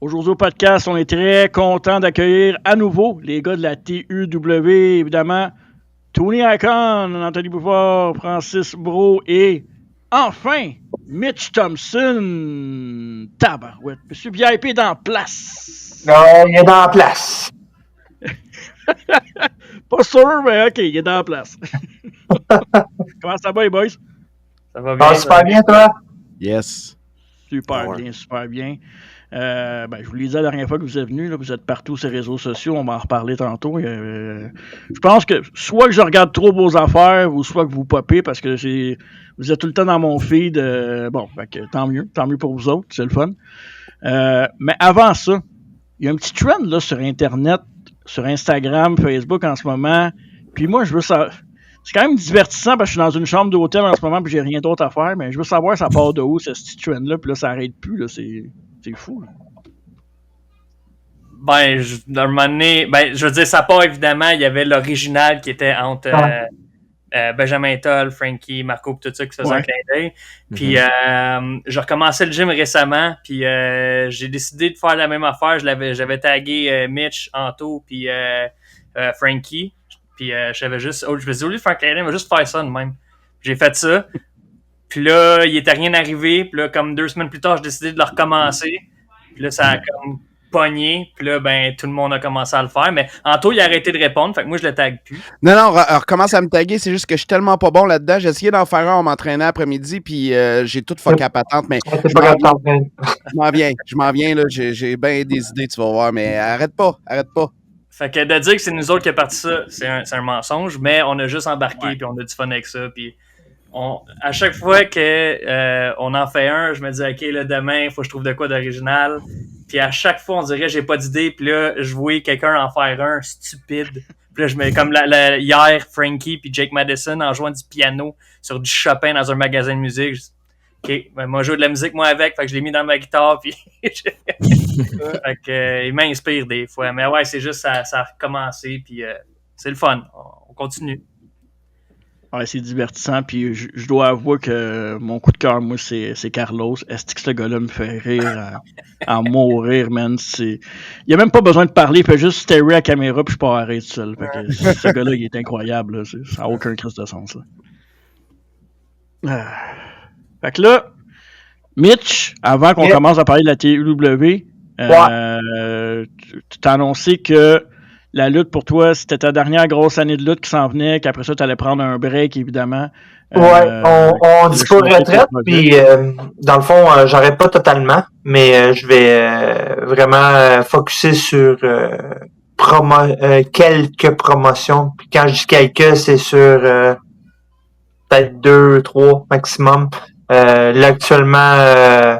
Aujourd'hui au podcast, on est très content d'accueillir à nouveau les gars de la TUW, évidemment. Tony Icon, Anthony Bouvard, Francis Bro et enfin Mitch Thompson. Tabarouette. Monsieur VIP est dans place. Non, il est dans la place. Pas sûr, mais ok, il est dans la place. Comment ça va, les boys? Ça va bien. Super bien, toi? Yes. Super bien, super bien. Je vous l'ai dit la dernière fois que vous êtes venu, là, vous êtes partout sur les réseaux sociaux, on va en reparler tantôt. Je pense que soit que je regarde trop vos affaires ou soit que vous popez parce que vous êtes tout le temps dans mon feed. Tant mieux pour vous autres, c'est le fun. Mais avant ça, il y a un petit trend là, sur Internet, sur Instagram, Facebook en ce moment. Puis moi, je veux savoir. C'est quand même divertissant parce que je suis dans une chambre d'hôtel en ce moment et j'ai rien d'autre à faire, mais je veux savoir ça part de où ce petit trend-là, puis là, ça arrête plus, là, c'est fou. Là. D'un moment donné, je veux dire, ça part évidemment, il y avait l'original qui était entre Benjamin Toll, Frankie, Marco, tout ça qui se faisait un clin d'œil. Puis j'ai recommencé le gym récemment, puis j'ai décidé de faire la même affaire. J'avais tagué Mitch, Anto, puis Frankie. Puis je me suis dit, au lieu de faire un clin d'œil, je vais juste faire ça de même. J'ai fait ça. Puis là, il était rien arrivé. Puis là, comme 2 semaines plus tard, j'ai décidé de le recommencer. Puis là, ça a comme pogné. Puis là, tout le monde a commencé à le faire. Mais Anto, il a arrêté de répondre. Fait que moi, je le tague plus. Non, recommence à me taguer. C'est juste que je suis tellement pas bon là-dedans. J'ai essayé d'en faire un en m'entraînant après-midi. Puis j'ai tout fucké à patente. Mais je m'en viens. Là. J'ai bien des idées, tu vas voir. Mais arrête pas. Fait que de dire que c'est nous autres qui a parti ça, c'est un mensonge. Mais on a juste embarqué. Puis on a du fun avec ça. Puis à chaque fois qu'on en fait un, je me dis, OK, là, demain, il faut que je trouve de quoi d'original. Puis à chaque fois, on dirait, j'ai pas d'idée. Puis là, je voyais quelqu'un en faire un stupide. Puis là, je mets comme hier, Frankie puis Jake Madison en jouant du piano sur du Chopin dans un magasin de musique. Je dis, OK, moi, je joue de la musique, moi, avec. Fait que je l'ai mis dans ma guitare. Puis fait que, il m'inspire des fois. Mais ouais, c'est juste, ça a recommencé. Puis c'est le fun. On continue. Ouais, c'est divertissant, puis je dois avouer que mon coup de cœur, moi, c'est Carlos. Est-ce que ce gars-là me fait rire à mourir, man? Il a même pas besoin de parler, il fait juste starer à la caméra, puis je pars arrêter tout seul. Fait que ce gars-là, il est incroyable, là. Ça n'a aucun crise de sens, là. Fait que là, Mitch, avant qu'on commence à parler de la TUW, tu t'as annoncé que la lutte pour toi, c'était ta dernière grosse année de lutte qui s'en venait, qu'après ça, tu allais prendre un break, évidemment. On dit pas retraite, puis dans le fond, j'arrête pas totalement, mais je vais vraiment focusser sur quelques promotions. Puis quand je dis quelques, c'est sur peut-être 2, 3 maximum. Là, actuellement,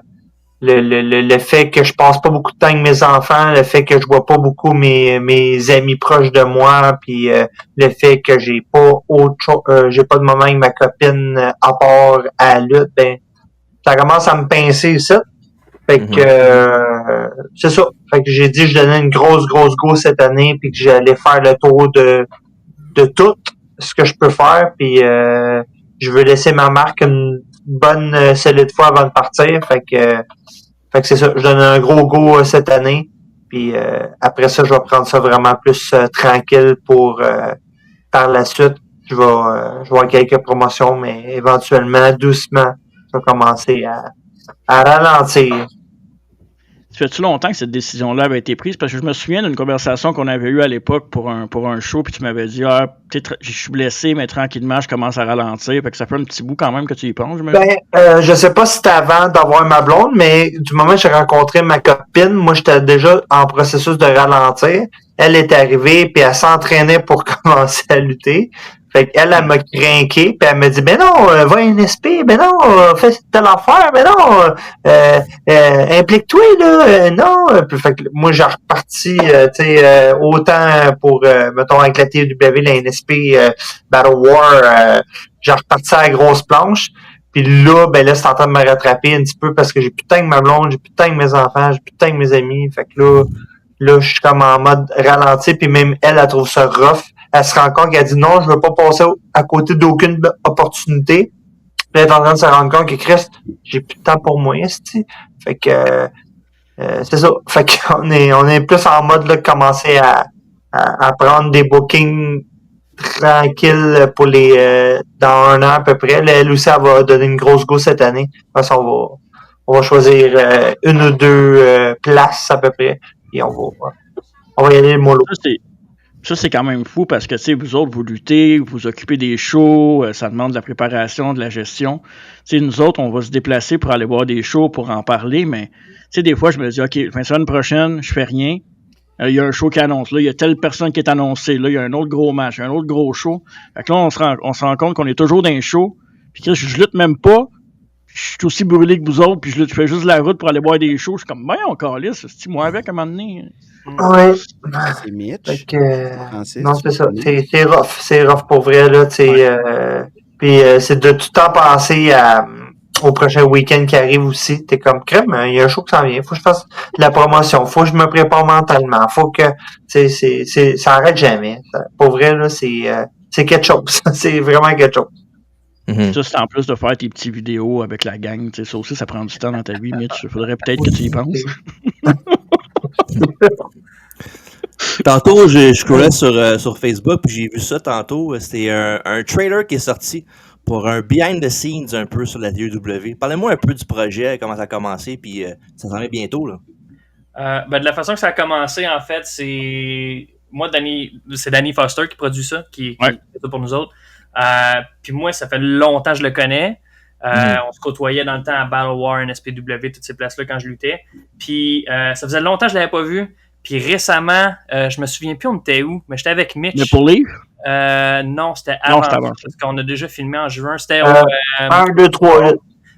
le fait que je passe pas beaucoup de temps avec mes enfants, le fait que je vois pas beaucoup mes amis proches de moi, puis le fait que j'ai pas j'ai pas de moment avec ma copine à part à la lutte, ça commence à me pincer ça. Fait que c'est ça. Fait que j'ai dit que je donnais une grosse go cette année, puis que j'allais faire le tour de tout ce que je peux faire, puis je veux laisser ma marque une bonne solide fois avant de partir. Fait que c'est ça, je donne un gros go cette année. Puis après ça, je vais prendre ça vraiment plus tranquille pour par la suite. Je vais avoir quelques promotions, mais éventuellement, doucement, je vais commencer à ralentir. Ça fait-tu longtemps que cette décision-là avait été prise? Parce que je me souviens d'une conversation qu'on avait eue à l'époque pour un show, puis tu m'avais dit, peut-être je suis blessé, mais tranquillement, je commence à ralentir. Fait que ça fait un petit bout quand même que tu y penses, je sais pas si c'était avant d'avoir ma blonde, mais du moment que j'ai rencontré ma copine, moi, j'étais déjà en processus de ralentir. Elle est arrivée, puis elle s'entraînait pour commencer à lutter. Fait qu'elle, elle m'a craqué, puis elle m'a dit, ben non, va à NSP, ben non, fais telle affaire, ben non, implique-toi, là, non. Puis fait que moi, j'ai reparti, autant pour, mettons, avec la TUW, la NSP, Battle War, j'ai reparti à la grosse planche. Puis là, c'est en train de me rattraper un petit peu parce que j'ai plus de temps avec ma blonde, j'ai plus de temps avec mes enfants, j'ai plus de temps avec mes amis. Fait que là, je suis comme en mode ralenti, puis même elle trouve ça rough. Elle se rend compte qu'elle dit non, je veux pas passer à côté d'aucune opportunité. Puis elle est en train de se rendre compte que Christ, j'ai plus de temps pour moi, c'ti. Fait que c'est ça. Fait qu'on est plus en mode là, de commencer à prendre des bookings tranquilles pour les dans un an à peu près. Là, elle aussi, elle va donner une grosse go cette année. Parce qu'on on va choisir une ou deux places à peu près. Et on va y aller le mollo. Ça, c'est quand même fou parce que, tu sais, vous autres, vous luttez, vous occupez des shows, ça demande de la préparation, de la gestion. Tu sais, nous autres, on va se déplacer pour aller voir des shows, pour en parler, mais, tu sais, des fois, je me dis, OK, la semaine prochaine, je fais rien. Il y a un show qui annonce. Là, il y a telle personne qui est annoncée. Là, il y a un autre gros match, un autre gros show. Fait que là, on se rend compte qu'on est toujours dans un show. Puis je lutte même pas. Je suis aussi brûlé que vous autres. Puis je fais juste la route pour aller voir des shows. Je suis comme, on calisse. C'est moi avec à un moment donné. Ouais. C'est Mitch. Fait que, Francis, non, c'est ça. Anthony. C'est rough. C'est rough pour vrai, là. Puis c'est de tout le temps penser au prochain week-end qui arrive aussi. T'es comme crème, il y a un show qui s'en vient. Faut que je fasse de la promotion. Faut que je me prépare mentalement. Faut que ça arrête jamais. Pour vrai, là, c'est quelque chose. C'est vraiment quelque chose. Mm-hmm. Ça, c'est en plus de faire tes petites vidéos avec la gang. Ça aussi, ça prend du temps dans ta vie, Mitch. Il faudrait peut-être que tu y penses. Tantôt, je scrollais sur Facebook, puis j'ai vu ça tantôt. C'était un trailer qui est sorti pour un behind the scenes un peu sur la WWE. Parlez-moi un peu du projet, comment ça a commencé, puis ça s'en vient bientôt, là. De la façon que ça a commencé, en fait, c'est Danny Foster qui produit ça, qui fait ça pour nous autres. Puis moi, ça fait longtemps que je le connais. On se côtoyait dans le temps à Battle War, NSPW, toutes ces places-là quand je luttais. Puis ça faisait longtemps que je l'avais pas vu. Puis récemment, je me souviens plus on était où, mais j'étais avec Mitch. Mais pour Leaf? Non, c'était avant. Parce qu'on a déjà filmé en juin. C'était au... 1, 2, 3.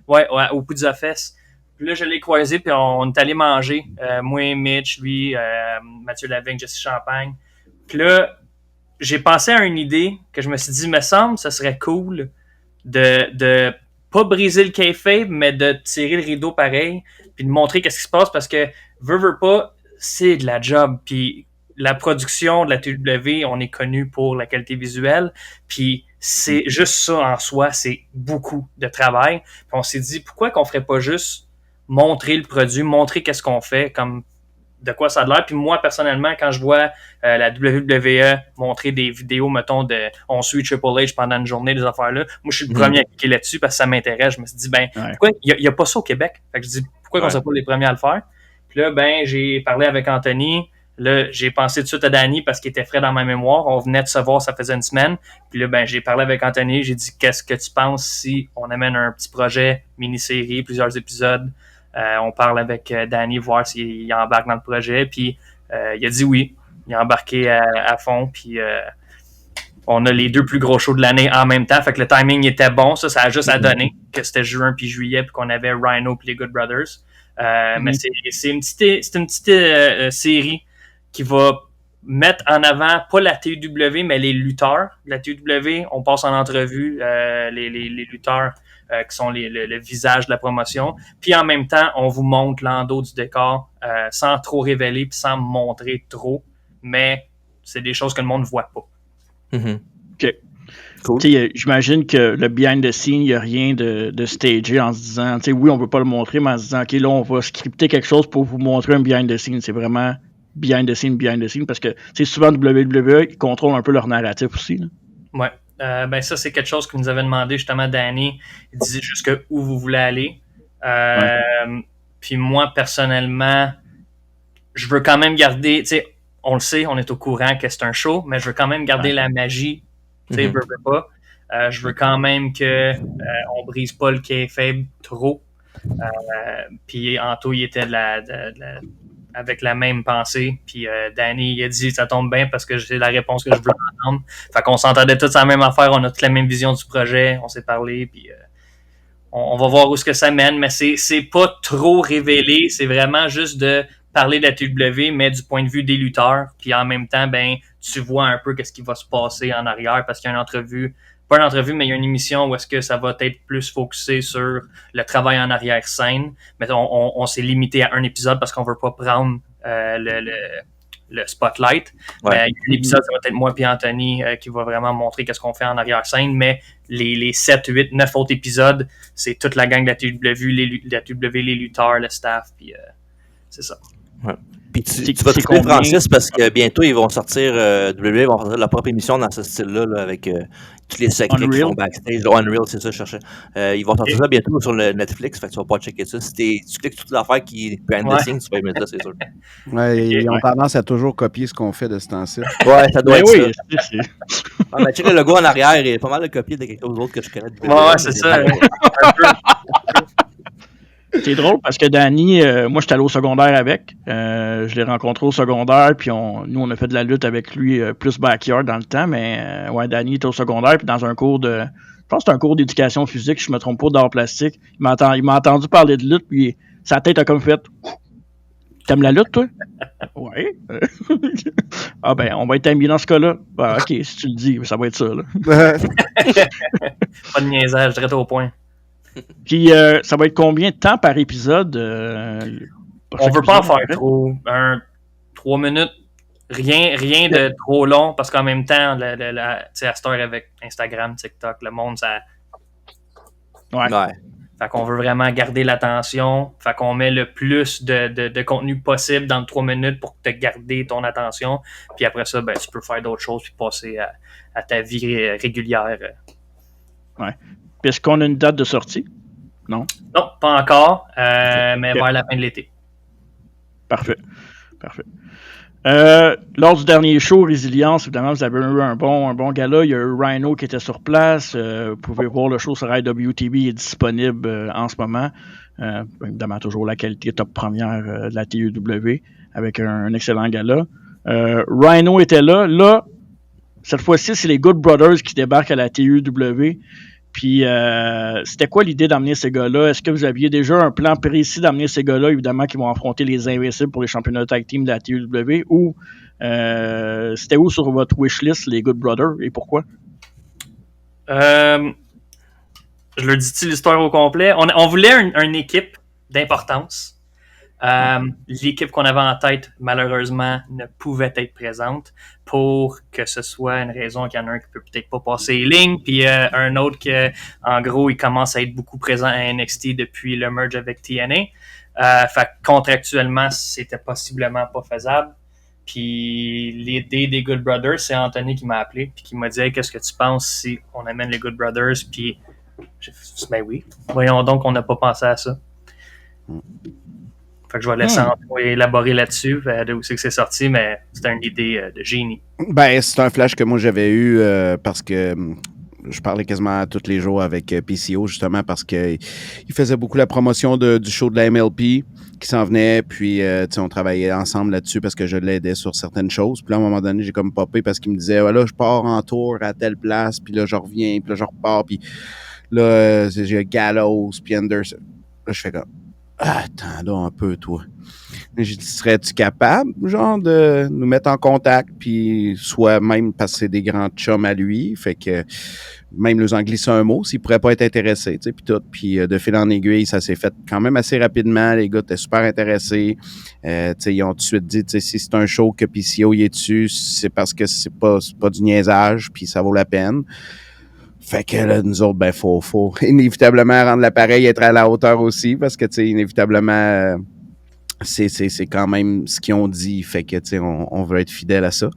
Ouais, au Pizza Fest. Puis là, je l'ai croisé, puis on est allé manger. Moi, Mitch, lui, Mathieu Lavigne, Jesse Champagne. Puis là, j'ai pensé à une idée que je me suis dit, me semble, ça serait cool de pas briser le kayfabe, mais de tirer le rideau pareil, puis de montrer qu'est-ce qui se passe, parce que veux pas, c'est de la job. Puis la production de la TW, on est connu pour la qualité visuelle, puis c'est juste ça en soi, c'est beaucoup de travail. Puis on s'est dit, pourquoi qu'on ferait pas juste montrer le produit, montrer qu'est-ce qu'on fait, comme de quoi ça a l'air. Puis moi, personnellement, quand je vois la WWE montrer des vidéos, mettons, on suit Triple H pendant une journée, des affaires-là, moi, je suis le premier à cliquer là-dessus parce que ça m'intéresse. Je me suis dit, pourquoi il n'y a pas ça au Québec? Fait que je dis, pourquoi qu'on ne soit pas les premiers à le faire? Puis là, j'ai parlé avec Anthony. Là, j'ai pensé tout de suite à Danny parce qu'il était frais dans ma mémoire. On venait de se voir, ça faisait une semaine. Puis là, j'ai parlé avec Anthony. J'ai dit, qu'est-ce que tu penses si on amène un petit projet, mini-série, plusieurs épisodes? On parle avec Danny, voir s'il embarque dans le projet. Puis il a dit oui. Il a embarqué à fond. Puis on a les deux plus gros shows de l'année en même temps. Fait que le timing était bon. Ça a juste à donner que c'était juin puis juillet puis qu'on avait Rhino puis les Good Brothers. Mais c'est une petite série qui va mettre en avant, pas la TW, mais les lutteurs. La TW, on passe en entrevue les lutteurs qui sont le visage de la promotion. Puis en même temps, on vous montre l'endos du décor sans trop révéler puis sans montrer trop. Mais c'est des choses que le monde ne voit pas. OK. Cool. J'imagine que le behind the scene, il n'y a rien de stagé en se disant, oui, on ne veut pas le montrer, mais en se disant, OK, là, on va scripter quelque chose pour vous montrer un behind the scene. C'est vraiment behind the scene, parce que souvent WWE, ils contrôlent un peu leur narratif aussi. Là. Ouais. Ça, c'est quelque chose que nous avait demandé justement Danny. Il disait jusqu'à où vous voulez aller. Puis moi, personnellement, je veux quand même garder, on le sait, on est au courant que c'est un show, mais je veux quand même garder la magie. Je veux pas. Je veux quand même que on brise pas le kayfabe trop. Puis Anto, il était avec la même pensée. Puis Danny, il a dit, ça tombe bien parce que c'est la réponse que je veux entendre. Fait qu'on s'entendait tous à la même affaire, on a toute la même vision du projet, on s'est parlé, puis on va voir où ce que ça mène, mais c'est pas trop révélé, c'est vraiment juste de parler de la TW, mais du point de vue des lutteurs, puis en même temps, tu vois un peu qu'est-ce qui va se passer en arrière, parce qu'il y a une entrevue, pas une entrevue, mais il y a une émission où est-ce que ça va être plus focusé sur le travail en arrière-scène, mais on s'est limité à un épisode parce qu'on veut pas prendre le spotlight. Ouais. L'épisode, ça va être moi et Anthony qui va vraiment montrer qu'est-ce qu'on fait en arrière-scène, mais les 7, 8, 9 autres épisodes, c'est toute la gang de la TW, les lutteurs, le staff, puis c'est ça. Ouais. Puis tu vas trouver Francis parce que bientôt ils vont sortir WWE vont faire leur propre émission dans ce style-là là, avec tous les secrets qu'ils font backstage. Unreal, c'est ça, je cherchais. Ils vont sortir ça bientôt sur le Netflix, fait que tu vas pas checker ça. Si tu cliques sur toute l'affaire qui est behind the scenes, tu vas y mettre là, c'est sûr. Ouais, ils ont tendance à toujours copier ce qu'on fait de ce temps-ci. Ouais, ça doit être ça. Ah, mais check le logo en arrière, il y a pas mal de copies de quelque chose d'autre que je connais. Ouais, c'est ça. C'est drôle parce que Danny, moi j'étais allé au secondaire avec. Je l'ai rencontré au secondaire, puis nous on a fait de la lutte avec lui plus backyard dans le temps, mais ouais, Danny était au secondaire, puis dans un cours de. Je pense que c'était un cours d'éducation physique, je me trompe pas, d'art plastique. Il m'a entendu parler de lutte, puis sa tête a comme fait. T'aimes la lutte, toi? Ouais. Ah ben, on va être amis dans ce cas-là. Ah, ok, si tu le dis, ça va être ça, là. Pas de niaisage, direct au point. Puis, ça va être combien de temps par épisode? On veut pas en faire trop. 3 minutes. Rien de trop long, parce qu'en même temps, à cette heure avec Instagram, TikTok, le monde, ça... Ouais. Fait qu'on veut vraiment garder l'attention. Fait qu'on met le plus de contenu possible dans 3 minutes pour te garder ton attention. Puis après ça, ben, tu peux faire d'autres choses puis passer à ta vie régulière. Ouais. Puis est-ce qu'on a une date de sortie? Non? Non, pas encore, mais vers la fin de l'été. Parfait. Lors du dernier show, Résilience, évidemment, vous avez eu un bon gala. Il y a eu Rhino qui était sur place. Vous pouvez voir le show sur IWTV, il est disponible en ce moment. Évidemment, toujours la qualité top première de la TUW avec un excellent gala. Rhino était là. Là, cette fois-ci, c'est les Good Brothers qui débarquent à la TUW. Puis, c'était quoi l'idée d'amener ces gars-là? Est-ce que vous aviez déjà un plan précis d'amener ces gars-là, évidemment, qui vont affronter les Invincibles pour les championnats tag team de la TUW? Ou c'était où sur votre wishlist, les Good Brothers, et pourquoi? Je leur dis-tu l'histoire au complet? On voulait une équipe d'importance. L'équipe qu'on avait en tête, malheureusement, ne pouvait être présente pour que ce soit une raison qu'il y en a un qui peut peut-être pas passer les lignes, puis un autre que, en gros, il commence à être beaucoup présent à NXT depuis le merge avec TNA. Fait que contractuellement, c'était possiblement pas faisable. Puis l'idée des Good Brothers, c'est Anthony qui m'a appelé puis qui m'a dit hey, qu'est-ce que tu penses si on amène les Good Brothers? Puis j'ai dit ben oui, voyons donc on n'a pas pensé à ça. Fait que je vais laisser élaborer là-dessus, d'où c'est que c'est sorti, mais c'était une idée de génie. Ben, c'est un flash que moi j'avais eu parce que je parlais quasiment tous les jours avec PCO, justement, parce qu'il faisait beaucoup la promotion du show de la MLP qui s'en venait, puis on travaillait ensemble là-dessus parce que je l'aidais sur certaines choses. Puis là, à un moment donné, j'ai comme popé parce qu'il me disait voilà, je pars en tour à telle place, puis là, je reviens, puis là, je repars, puis là, j'ai Gallows, puis Anderson. Là, je fais comme attends là un peu, toi. J'ai dit, serais-tu capable, genre, de nous mettre en contact, puis soit même parce que c'est des grands chums à lui, fait que même nous en glisser un mot, s'ils pourraient pas être intéressés, tu sais, puis tout. Puis de fil en aiguille, ça s'est fait quand même assez rapidement. Les gars étaient super intéressés. Tu sais, ils ont tout de suite dit, tu sais, si c'est un show que PCO y est dessus, c'est parce que c'est pas du niaisage, puis ça vaut la peine. Fait que là, nous autres, ben, faut inévitablement rendre l'appareil être à la hauteur aussi, parce que, tu sais, inévitablement, c'est quand même ce qu'ils ont dit. Fait que, tu sais, on veut être fidèle à ça.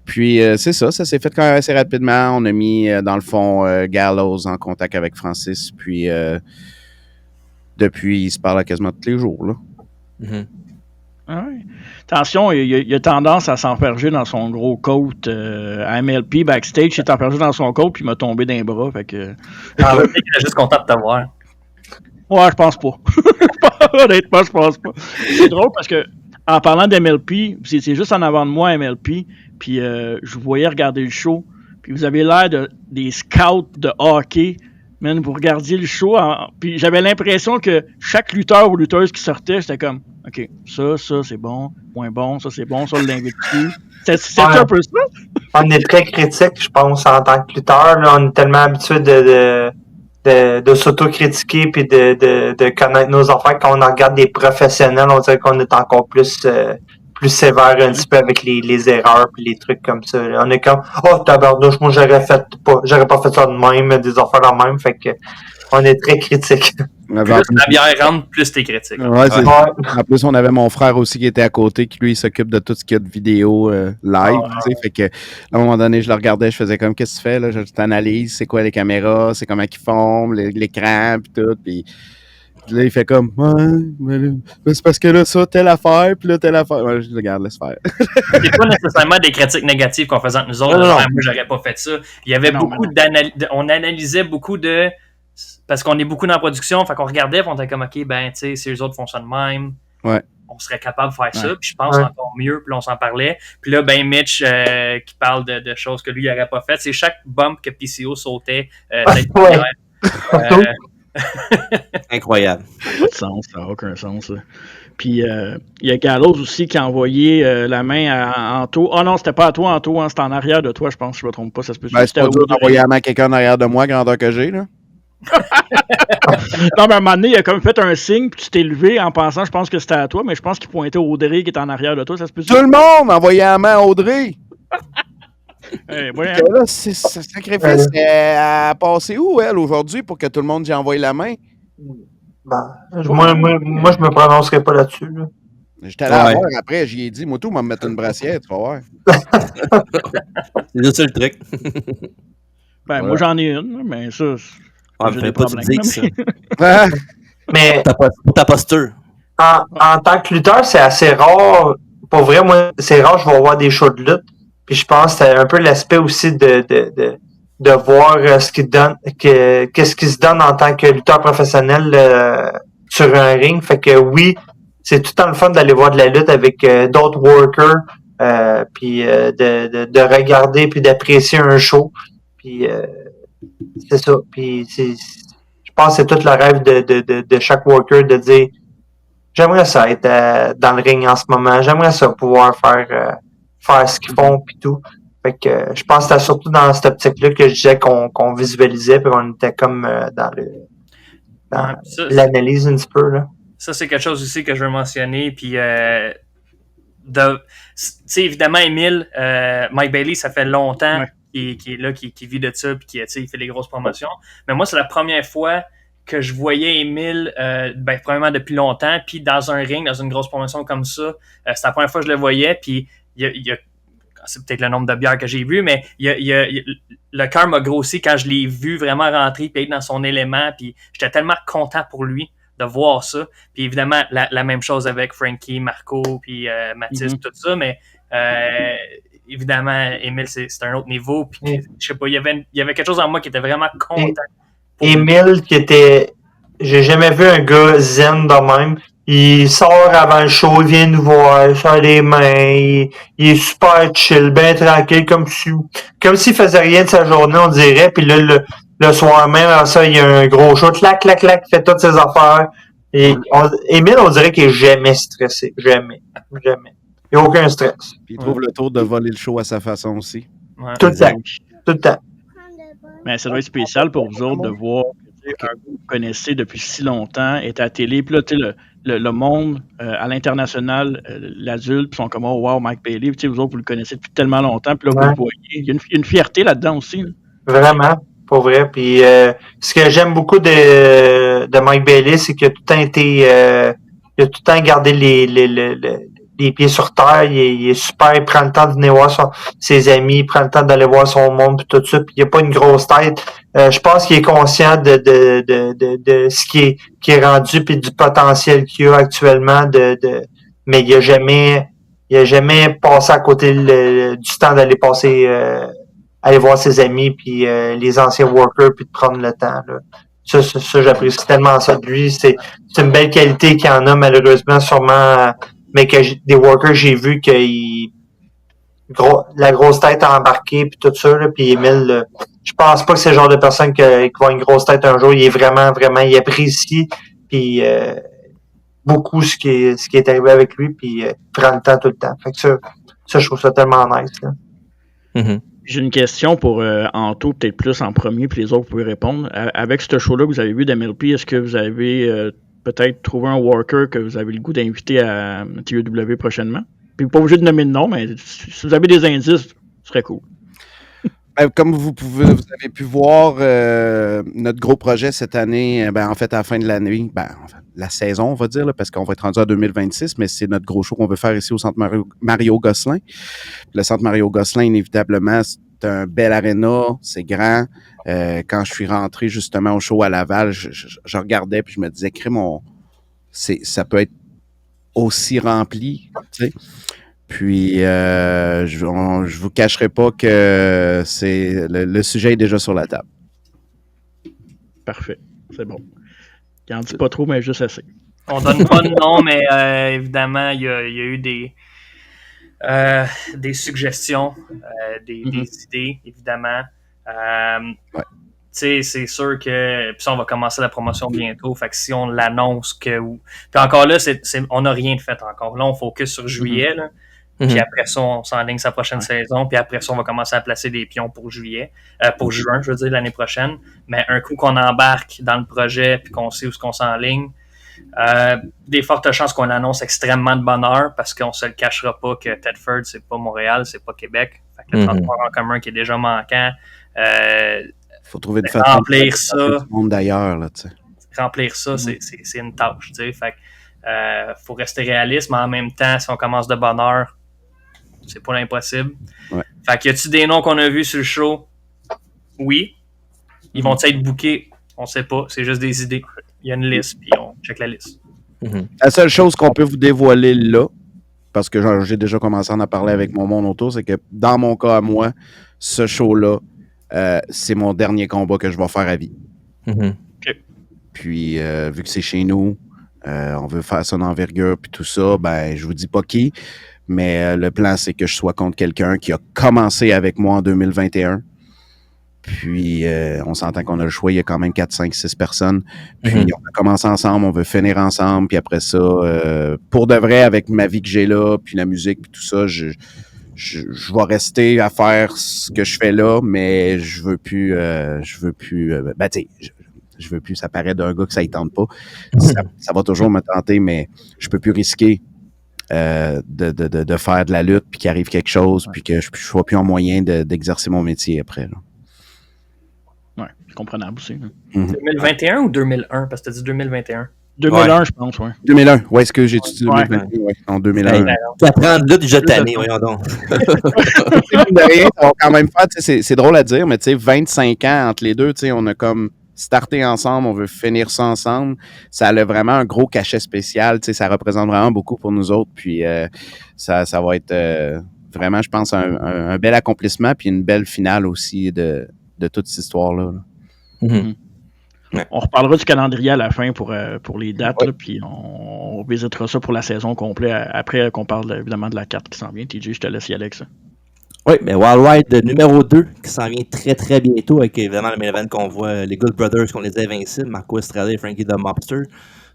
Puis, c'est ça s'est fait quand même assez rapidement. On a mis, dans le fond, Gallows en contact avec Francis. Puis, depuis, il se parle quasiment tous les jours, là. Mm-hmm. Ah oui. Attention, il a tendance à s'enferger dans son gros coat à MLP backstage. Il s'est enfergé dans son coat puis il m'a tombé d'un bras. Fait que... il est juste content de t'avoir. Ouais, je pense pas. Honnêtement, je pense pas. C'est drôle parce que en parlant d'MLP, c'est juste en avant de moi MLP, puis je vous voyais regarder le show, puis vous avez l'air des scouts de hockey. Man, vous regardiez le show, puis j'avais l'impression que chaque lutteur ou lutteuse qui sortait, j'étais comme, OK, ça, c'est bon, moins bon, ça, c'est bon, ça, on l'invite dessus. C'est un peu ça? On est très critique, je pense, en tant que lutteur. Là, on est tellement habitué de s'auto-critiquer puis de connaître nos affaires. Quand on regarde des professionnels, on dirait qu'on est encore plus sévère un petit peu avec les erreurs puis les trucs comme ça. On est comme tabarnouche, moi j'aurais pas fait ça de même, des affaires de même. Fait que On est très critique. Plus la bière rentre, plus t'es critique. Ouais, c'est... En plus, on avait mon frère aussi qui était à côté, qui lui il s'occupe de tout ce qu'il y a de vidéo live. Fait que, à un moment donné, je le regardais, je faisais comme qu'est-ce que tu fais là? Je t'analyse, c'est quoi les caméras, c'est comment ils font, l'écran, puis tout. Puis là, il fait comme mais c'est parce que là, ça, telle affaire, puis là, telle affaire. Ouais, je regarde, laisse faire. C'est pas nécessairement des critiques négatives qu'on faisait entre nous autres. Moi, j'aurais pas fait ça. Il y avait beaucoup on analysait beaucoup de. Parce qu'on est beaucoup dans la production, fait qu'on regardait, on était comme, OK, ben, tu sais, si eux autres font ça de même, on serait capable de faire ça. Puis je pense encore mieux, puis on s'en parlait. Puis là, ben, Mitch, qui parle de choses que lui, il n'aurait pas faites, c'est chaque bump que PCO sautait. Incroyable. Ça n'a pas de sens, ça n'a aucun sens. Là. Puis, il y a Gallows aussi qui a envoyé la main à Anto. Ah non, c'était pas à toi, Anto, hein, c'était en arrière de toi, je pense, si je ne me trompe pas. Ça se peut c'est pas dur d'envoyer la main à quelqu'un en arrière de moi, grandeur que j'ai, là. Non, mais à un moment donné, il a comme fait un signe, puis tu t'es levé en pensant, je pense que c'était à toi, mais je pense qu'il pointait Audrey qui est en arrière de toi, ça se peut. Tout le monde envoyait la main à Audrey! Là, c'est sacrifice à passer où, elle, aujourd'hui, pour que tout le monde y envoie la main? Ben, moi, je me prononcerai pas là-dessus. Là. J'étais allé à voir après, j'y ai dit, moi, tout, on va me mettre une brassière, tu vas voir. C'est ça le truc. Moi, j'en ai une, mais ça. Je fais pas de dire ça. Mais pour ta posture. En tant que lutteur, c'est assez rare. Pour vrai, moi, c'est rare, je vais voir des shows de lutte. Puis je pense que c'est un peu l'aspect aussi de voir ce qui donne, qu'est-ce qui se donne en tant que lutteur professionnel sur un ring. Fait que oui, c'est tout le temps le fun d'aller voir de la lutte avec d'autres workers, puis de regarder puis d'apprécier un show. Puis c'est ça. Puis je pense que c'est tout le rêve de chaque worker de dire j'aimerais ça être dans le ring en ce moment. J'aimerais ça pouvoir faire ce qu'ils font puis tout. Fait que je pense que c'était surtout dans cette optique-là que je disais qu'on visualisait puis on était comme dans l'analyse un petit peu là. Ça, c'est quelque chose aussi que je veux mentionner. Puis tu sais, évidemment, Émile, Mike Bailey, ça fait longtemps qu'il est là, qui vit de ça puis il fait des grosses promotions. Mais moi, c'est la première fois que je voyais Émile, premièrement depuis longtemps, puis dans un ring, dans une grosse promotion comme ça, c'est la première fois que je le voyais, puis il y a c'est peut-être le nombre de bières que j'ai vu, mais le cœur m'a grossi quand je l'ai vu vraiment rentrer puis être dans son élément, puis j'étais tellement content pour lui de voir ça. Puis évidemment, la même chose avec Frankie, Marco, puis Mathis, tout ça, mais évidemment, Émile, c'est un autre niveau, puis je sais pas, il y avait quelque chose en moi qui était vraiment content. Émile, j'ai jamais vu un gars zen de même. Il sort avant le show, il vient nous voir, il sort les mains, il est super chill, bien tranquille, comme s'il faisait rien de sa journée, on dirait. Puis là, le soir même, alors ça, il y a un gros show, clac, il fait toutes ses affaires. Et Émile, on dirait qu'il est jamais stressé. Jamais. Il n'y a aucun stress. Puis il trouve le tour de voler le show à sa façon aussi. Ouais. Tout le temps. Mais ça doit être spécial pour vous autres de voir un gars que vous connaissez depuis si longtemps est à la télé. Puis là, tu sais, le monde à l'international, l'adulte, puis sont comme oh, wow, Mike Bailey. Puis vous autres, vous le connaissez depuis tellement longtemps. Puis là, vous le voyez. Il y a une fierté là-dedans aussi. Là. Vraiment, pour vrai. Puis ce que j'aime beaucoup de Mike Bailey, c'est qu'il a tout le temps été. Il a tout le temps gardé les pieds sur terre, il est super, il prend le temps de venir voir ses amis, il prend le temps d'aller voir son monde puis tout ça, puis il a pas une grosse tête. Je pense qu'il est conscient de ce qui est rendu puis du potentiel qu'il a actuellement mais il a jamais passé à côté du temps d'aller aller voir ses amis puis les anciens workers puis de prendre le temps là. Ça j'apprécie tellement ça de lui, c'est une belle qualité qu'il en a malheureusement sûrement mais que des workers, j'ai vu que la grosse tête a embarqué puis tout ça, là, puis Émile, je pense pas que c'est le genre de personne qui va avoir une grosse tête un jour. Il est vraiment, il apprécie puis beaucoup ce qui est arrivé avec lui, puis il prend le temps tout le temps. Fait que ça je trouve ça tellement nice. Là. Mm-hmm. J'ai une question pour Anto, peut-être plus en premier, puis les autres, vous pouvez répondre. Avec ce show-là que vous avez vu d'MLP, est-ce que vous avez peut-être trouver un worker que vous avez le goût d'inviter à TEW prochainement? Puis pas obligé de nommer de nom, mais si vous avez des indices, ce serait cool. Comme vous avez pu voir, notre gros projet cette année, en fait, à la fin de l'année, enfin, la saison, on va dire, là, parce qu'on va être rendu en 2026, mais c'est notre gros show qu'on veut faire ici au Centre Mario Gosselin. Le Centre Mario Gosselin, inévitablement, c'est un bel aréna, c'est grand. Quand je suis rentré justement au show à Laval, je regardais puis je me disais, ça peut être aussi rempli, tu sais. Puis, je vous cacherai pas que le sujet est déjà sur la table. Parfait. C'est bon. Il en dit pas trop, mais juste assez. On donne pas de nom, mais évidemment, il y a eu des suggestions, des idées, évidemment. Ouais. Tu sais, c'est sûr que. Puis ça, on va commencer la promotion bientôt. Fait que si on l'annonce que. Puis encore là, on n'a rien de fait encore. Là, on focus sur juillet. Là. Puis après ça, on s'enligne sa prochaine saison. Puis après ça, on va commencer à placer des pions pour pour juin, je veux dire, l'année prochaine. Mais un coup qu'on embarque dans le projet puis qu'on sait où qu'on s'enligne, des fortes chances qu'on annonce extrêmement de bonne heure parce qu'on se le cachera pas que Thetford, c'est pas Montréal, c'est pas Québec. Fait que le transport en commun qui est déjà manquant. Faut trouver une façon remplir ça. Du monde d'ailleurs, là, tu sais. Remplir ça, c'est une tâche, tu sais. Fait que faut rester réaliste, mais en même temps, si on commence de bonne heure, c'est pas l'impossible. Ouais. Fait que y a-tu des noms qu'on a vus sur le show? Oui. Ils vont être bookés? On sait pas. C'est juste des idées. Il y a une liste, puis on check la liste. La seule chose qu'on peut vous dévoiler là, parce que j'ai déjà commencé à en parler avec mon monde autour, c'est que dans mon cas à moi, ce show-là, c'est mon dernier combat que je vais faire à vie. Okay. Puis, vu que c'est chez nous, on veut faire ça d'envergure, puis tout ça, je vous dis pas qui, mais le plan, c'est que je sois contre quelqu'un qui a commencé avec moi en 2021. Puis, on s'entend qu'on a le choix, il y a quand même 4, 5, 6 personnes. Puis, on a commencé ensemble, on veut finir ensemble. Puis après ça, pour de vrai, avec ma vie que j'ai là, puis la musique, puis tout ça, je vais rester à faire ce que je fais là, mais je veux plus, je veux plus, ça paraît d'un gars que ça ne tente pas. Ça va toujours me tenter, mais je peux plus risquer de faire de la lutte, puis qu'il arrive quelque chose, puis que je ne sois plus en moyen d'exercer mon métier après, là. Ouais, c'est comprenable aussi. 2021 ou 2001? Parce que tu as dit 2021. 2001, je pense, ouais. 2001, ouais, est-ce que j'ai dit 2021? Ouais, en 2001. 4 ans de lutte, déjà tanné, voyons donc. De rien, on va quand même faire, c'est drôle à dire, mais tu sais, 25 ans entre les deux, tu sais, on a comme starté ensemble, on veut finir ça ensemble. Ça a vraiment un gros cachet spécial, tu sais, ça représente vraiment beaucoup pour nous autres, puis ça va être vraiment, je pense, un bel accomplissement, puis une belle finale aussi de toute cette histoire-là. Ouais. On reparlera du calendrier à la fin pour les dates, là, puis on visitera ça pour la saison complète après qu'on parle évidemment de la carte qui s'en vient. TJ, je te laisse y aller avec ça. Oui, mais Wild Ride numéro 2 qui s'en vient très très bientôt avec évidemment le main event qu'on voit, les Good Brothers qu'on les a invincibles, Marco Estrada et Frankie the Mobster.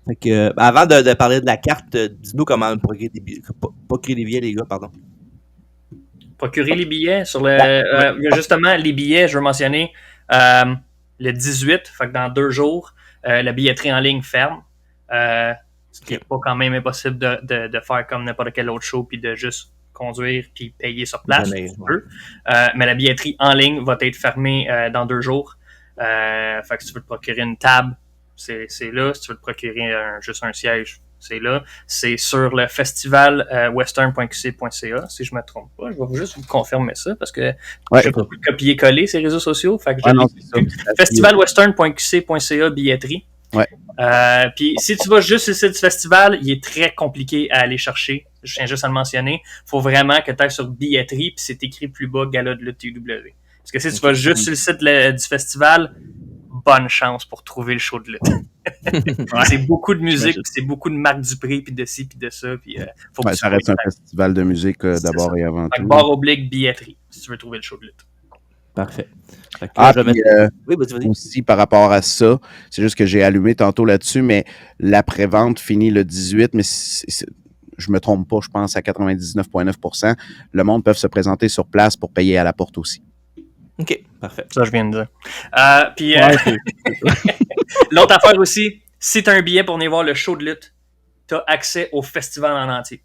Fait que, avant de parler de la carte, dis-nous comment procurer des billets, les gars, pardon. Procurer les billets sur le. Justement, les billets, je veux mentionner, le 18, fait que dans 2 jours, la billetterie en ligne ferme. Ce qui n'est pas quand même impossible de faire comme n'importe quel autre show puis de juste conduire puis payer sur place. Mais la billetterie en ligne va être fermée dans 2 jours. Fait que si tu veux te procurer une table, c'est là. Si tu veux te procurer juste un siège, c'est là. C'est sur le festival western.qc.ca, si je ne me trompe pas. Je vais juste vous confirmer ça parce que je peux copier-coller ces réseaux sociaux. Fait que festivalwestern.qc.ca, billetterie. Ouais. Puis si tu vas juste sur le site du festival, il est très compliqué à aller chercher. Je viens juste à le mentionner. Il faut vraiment que tu ailles sur billetterie, puis c'est écrit plus bas Gala de lutte TW. Parce que si tu vas juste sur le site du festival, bonne chance pour trouver le show de lutte. C'est beaucoup de musique, puis c'est beaucoup de Marc Dupré, puis de ci, puis de ça. Puis, faut que ça reste un festival de musique d'abord et avant tout. Barre oblique billetterie, si tu veux trouver le show de lutte. Parfait. Puis, vas-y. Aussi par rapport à ça, c'est juste que j'ai allumé tantôt là-dessus, mais la pré-vente finit le 18, mais je me trompe pas, je pense à 99,9%. Le monde peut se présenter sur place pour payer à la porte aussi. OK, parfait. Ça, je viens de dire. Puis, l'autre affaire aussi, si tu as un billet pour venir voir le show de lutte, tu as accès au festival en entier.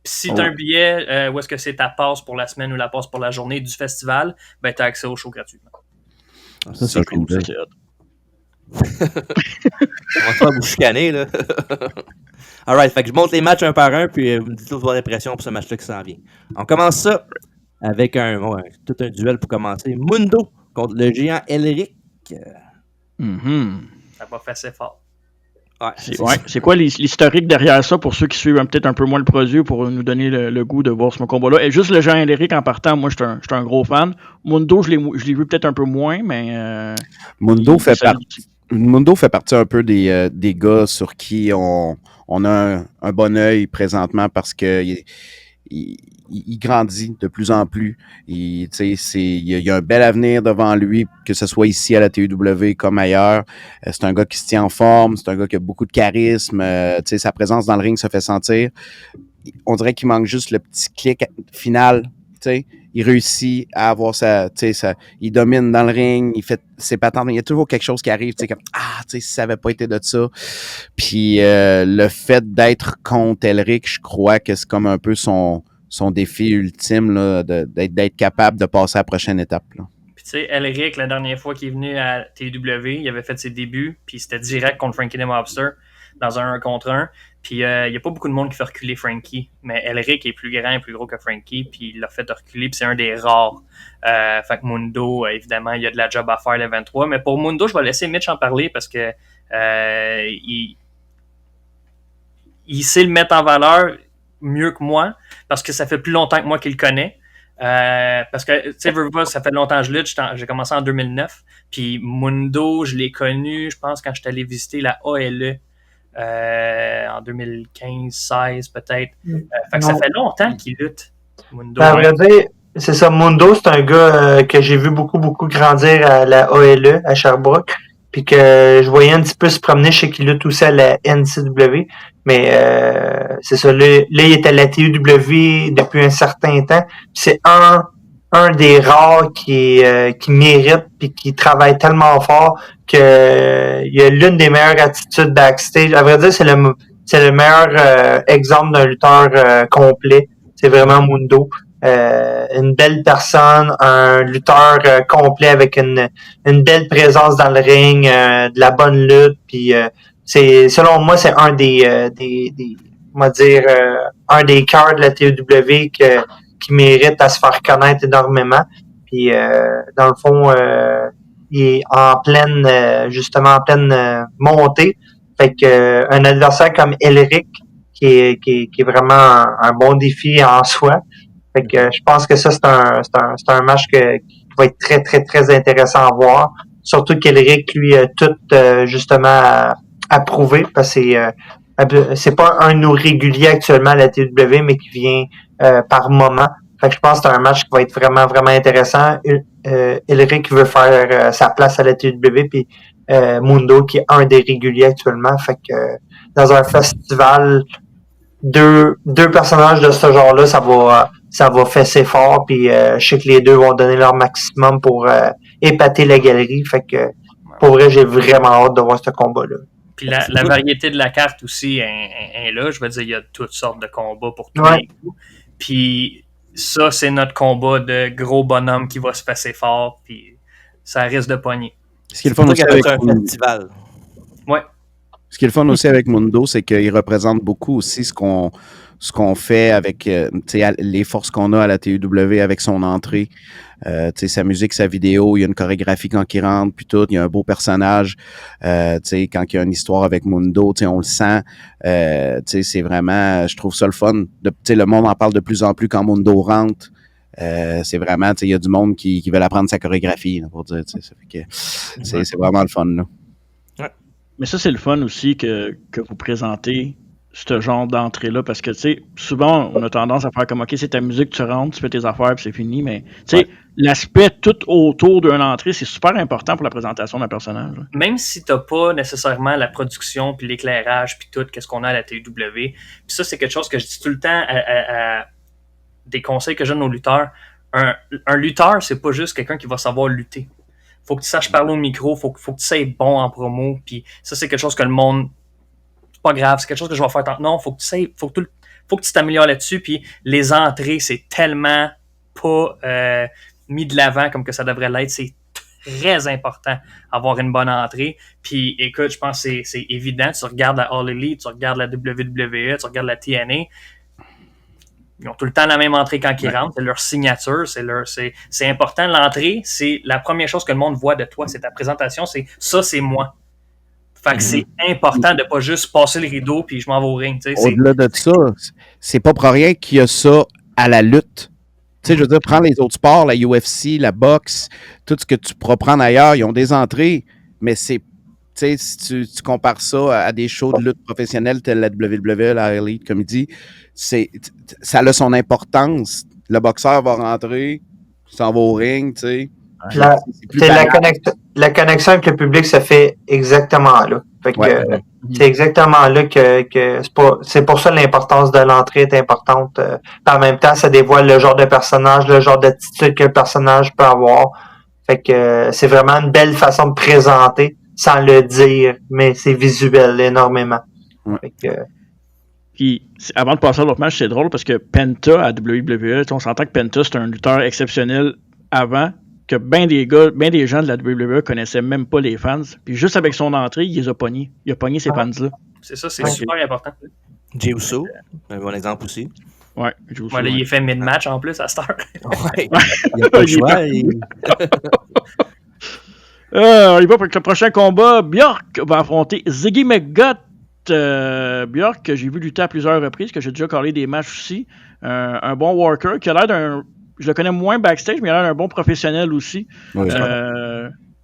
Puis si t'as un billet, où est-ce que c'est ta passe pour la semaine ou la passe pour la journée du festival, ben t'as accès au show gratuitement. Ça, c'est cool. Ça, c'est hot. On va se faire vous chicaner, là. Alright, fait que je monte les matchs un par un, puis vous me dites votre impression pour ce match-là qui s'en vient. On commence ça avec tout un duel pour commencer. Mundo contre le géant Elric. Mhm. Ça va faire assez fort. Ouais, C'est quoi l'historique derrière ça pour ceux qui suivent peut-être un peu moins le produit pour nous donner le goût de voir ce combat-là? Et juste le géant Elric en partant, moi, je suis un gros fan. Mundo, je l'ai vu peut-être un peu moins, mais... Mundo fait partie un peu des gars sur qui on a un bon œil présentement parce que il grandit de plus en plus. Il y a un bel avenir devant lui, que ce soit ici à la TEW comme ailleurs. C'est un gars qui se tient en forme, c'est un gars qui a beaucoup de charisme. Sa présence dans le ring se fait sentir. On dirait qu'il manque juste le petit clic final. Il réussit à avoir il domine dans le ring, il fait ses patentes, il y a toujours quelque chose qui arrive, comme si ça n'avait pas été de ça. Puis le fait d'être contre Elric, je crois que c'est comme un peu son défi ultime là, d'être capable de passer à la prochaine étape. Là. Puis tu sais, Elric, la dernière fois qu'il est venu à TW, il avait fait ses débuts, puis c'était direct contre Frankie the Mobster dans un 1 contre 1. Puis il n'y a pas beaucoup de monde qui fait reculer Frankie, mais Elric est plus grand et plus gros que Frankie, puis il l'a fait reculer, puis c'est un des rares. Fait que Mundo, évidemment, il y a de la job à faire le 23, mais pour Mundo, je vais laisser Mitch en parler parce que il sait le mettre en valeur mieux que moi, parce que ça fait plus longtemps que moi qu'il le connaît. Parce que, tu sais, ça fait longtemps que je lutte, j'ai commencé en 2009, puis Mundo, je l'ai connu, je pense, quand je suis allé visiter la ALE. En 2015-16 peut-être. Fait que ça fait longtemps qu'il lutte, Mundo. À vrai dire, c'est ça. Mundo, c'est un gars que j'ai vu beaucoup grandir à la ALE, à Sherbrooke, puis que je voyais un petit peu se promener chez qui lutte aussi à la NCW. Mais c'est ça. Là, il est à la TEW depuis un certain temps. C'est un des rares qui mérite puis qui travaille tellement fort que il a l'une des meilleures attitudes backstage. À vrai dire, c'est le meilleur exemple d'un lutteur complet. C'est vraiment Mundo. Une belle personne, un lutteur complet avec une belle présence dans le ring, de la bonne lutte, puis c'est selon moi c'est un des on va dire un des cœurs de la TEW qui mérite à se faire connaître énormément. Puis dans le fond, il est en pleine justement en pleine montée. Fait que un adversaire comme Elric qui est vraiment un bon défi en soi. Fait que je pense que ça c'est un match qui va être très très très intéressant à voir. Surtout qu'Elric lui a tout justement à prouver parce que c'est pas un de nos réguliers actuellement à la TW mais qui vient par moment. Fait que je pense que c'est un match qui va être vraiment vraiment intéressant. Elric veut faire sa place à la TW puis Mundo qui est un des réguliers actuellement. Fait que dans un festival deux personnages de ce genre-là, ça va fesser fort, puis je sais que les deux vont donner leur maximum pour épater la galerie. Fait que pour vrai, j'ai vraiment hâte de voir ce combat-là. Puis la variété de la carte aussi est là. Je veux dire, il y a toutes sortes de combats pour tous les coups. Puis ça, c'est notre combat de gros bonhomme qui va se passer fort, puis ça risque de pogner. Ce qui est le fun aussi avec un festival. Ouais. Ce qui est le fun aussi avec Mundo, c'est qu'il représente beaucoup aussi ce qu'on fait avec les forces qu'on a à la TEW avec son entrée. Sa musique, sa vidéo, il y a une chorégraphie quand il rentre, puis tout, il y a un beau personnage. Quand il y a une histoire avec Mundo, on le sent. C'est vraiment, je trouve ça le fun. Le monde en parle de plus en plus quand Mundo rentre. C'est vraiment, il y a du monde qui veut apprendre sa chorégraphie, là, pour dire. C'est vraiment le fun, là. Mais ça, c'est le fun aussi que vous présentez ce genre d'entrée-là, parce que, tu sais, souvent, on a tendance à faire comme, OK, c'est ta musique, tu rentres, tu fais tes affaires, puis c'est fini, mais, tu sais, l'aspect tout autour d'une entrée, c'est super important pour la présentation d'un personnage. Là. Même si t'as pas nécessairement la production, puis l'éclairage, puis tout, qu'est-ce qu'on a à la TW, puis ça, c'est quelque chose que je dis tout le temps à des conseils que je donne aux lutteurs. Un lutteur, c'est pas juste quelqu'un qui va savoir lutter. Faut que tu saches parler au micro, faut que tu sois bon en promo, puis ça, c'est quelque chose que le monde... C'est pas grave, c'est quelque chose que je vais faire tant... Non, faut que faut que tu t'améliores là-dessus. Puis les entrées, c'est tellement pas mis de l'avant comme que ça devrait l'être. C'est très important avoir une bonne entrée. Puis écoute, je pense que c'est évident. Tu regardes la All Elite, tu regardes la WWE, tu regardes la TNA. Ils ont tout le temps la même entrée quand ils rentrent. C'est leur signature. C'est important. L'entrée, c'est la première chose que le monde voit de toi. C'est ta présentation. C'est moi. Fait que c'est important de pas juste passer le rideau puis je m'en vais au ring. Au-delà de ça, c'est pas pour rien qu'il y a ça à la lutte. Tu sais, je veux dire, prends les autres sports, la UFC, la boxe, tout ce que tu pourras prendre ailleurs, ils ont des entrées, mais c'est, tu sais, si tu compares ça à des shows de lutte professionnels tels la WWE, la Elite, comme il dit, ça a son importance. Le boxeur va rentrer, il s'en va au ring, tu sais. La connexion avec le public se fait exactement là. Fait que, c'est exactement là que c'est pour ça l'importance de l'entrée est importante. En même temps, ça dévoile le genre de personnage, le genre d'attitude que le personnage peut avoir. Fait que c'est vraiment une belle façon de présenter sans le dire, mais c'est visuel énormément. Fait que, puis, avant de passer à l'autre match, c'est drôle parce que Penta à WWE, on s'entend que Penta c'est un lutteur exceptionnel avant, que ben des gens de la WWE connaissaient même pas les fans. Puis juste avec son entrée, il les a pognés. Il a pogné ces fans-là. C'est ça, c'est super important. Jey Uso, un bon exemple aussi. Ouais, Jey Uso. Là, il est fait mid-match en plus à cette heure. Ouais, il n'y a pas le choix. Il va pour le prochain combat. Bjork va affronter Ziggy McGutt. Bjork, que j'ai vu lutter à plusieurs reprises, que j'ai déjà collé des matchs aussi. Un bon worker qui a l'air d'un... Je le connais moins backstage, mais il a l'air d'un bon professionnel aussi. Oui.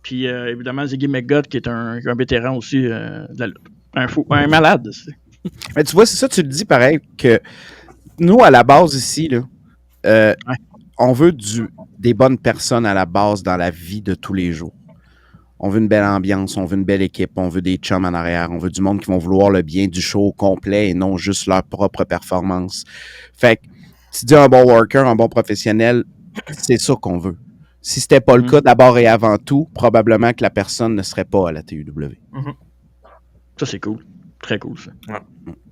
Puis évidemment, Ziggy McGutt, qui est un vétéran aussi de la lutte. Un malade. Mais tu vois, c'est ça, tu le dis pareil, que nous, à la base ici, là, on veut des bonnes personnes à la base dans la vie de tous les jours. On veut une belle ambiance, on veut une belle équipe, on veut des chums en arrière, on veut du monde qui vont vouloir le bien du show complet et non juste leur propre performance. Fait que, tu dis un bon worker, un bon professionnel, c'est ça qu'on veut. Si c'était pas le cas, d'abord et avant tout, probablement que la personne ne serait pas à la TUW. Ça, c'est cool. Très cool, ça.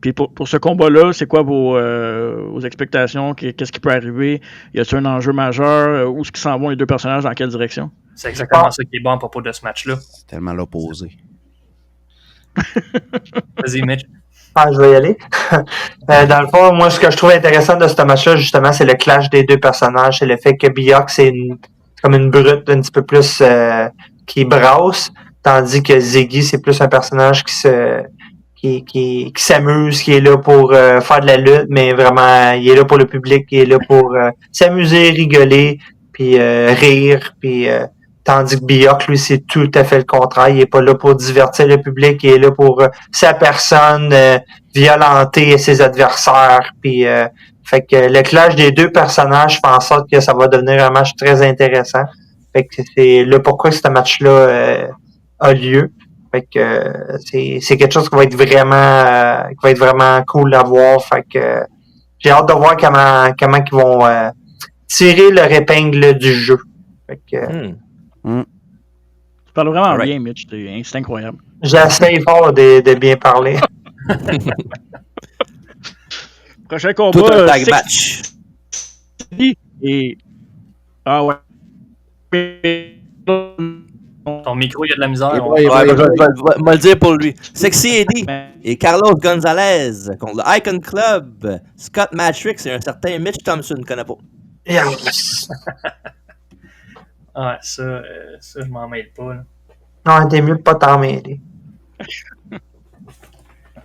Puis pour ce combat-là, c'est quoi vos expectations? Qu'est-ce qui peut arriver? Y a-t-il un enjeu majeur? Où est-ce qu'ils s'en vont, les deux personnages? Dans quelle direction? C'est exactement ça qui est bon à propos de ce match-là. C'est tellement l'opposé. Vas-y, Mitch. Je vais y aller. Dans le fond, moi, ce que je trouve intéressant de ce match-là, justement, c'est le clash des deux personnages. C'est le fait que Bjork, c'est comme une brute un petit peu plus qui brasse, tandis que Ziggy, c'est plus un personnage qui s'amuse, qui est là pour faire de la lutte, mais vraiment, il est là pour le public, il est là pour s'amuser, rigoler, puis rire, puis tandis que Bjork, lui, c'est tout à fait le contraire. Il est pas là pour divertir le public, il est là pour sa personne, violenter ses adversaires, puis fait que le clash des deux personnages fait en sorte que ça va devenir un match très intéressant. Fait que c'est le pourquoi ce match-là a lieu. Fait que c'est quelque chose qui va être vraiment cool à voir. Fait que j'ai hâte de voir comment ils vont tirer leur épingle du jeu. Fait que Tu parles vraiment bien, Mitch. C'est incroyable. J'essaie fort de bien parler. Prochain combat. Tout un tag match. Et... Ah ouais. Ton micro, il y a de la misère. Je vais le dire pour lui. Sexy Eddie et Carlos Gonzalez contre le Icon Club, Scott Matrix et un certain Mitch Thompson. Je ne connais pas. Yes. Ouais, ça, je m'en mêle pas. Là. Non, t'es mieux de pas t'en mêler.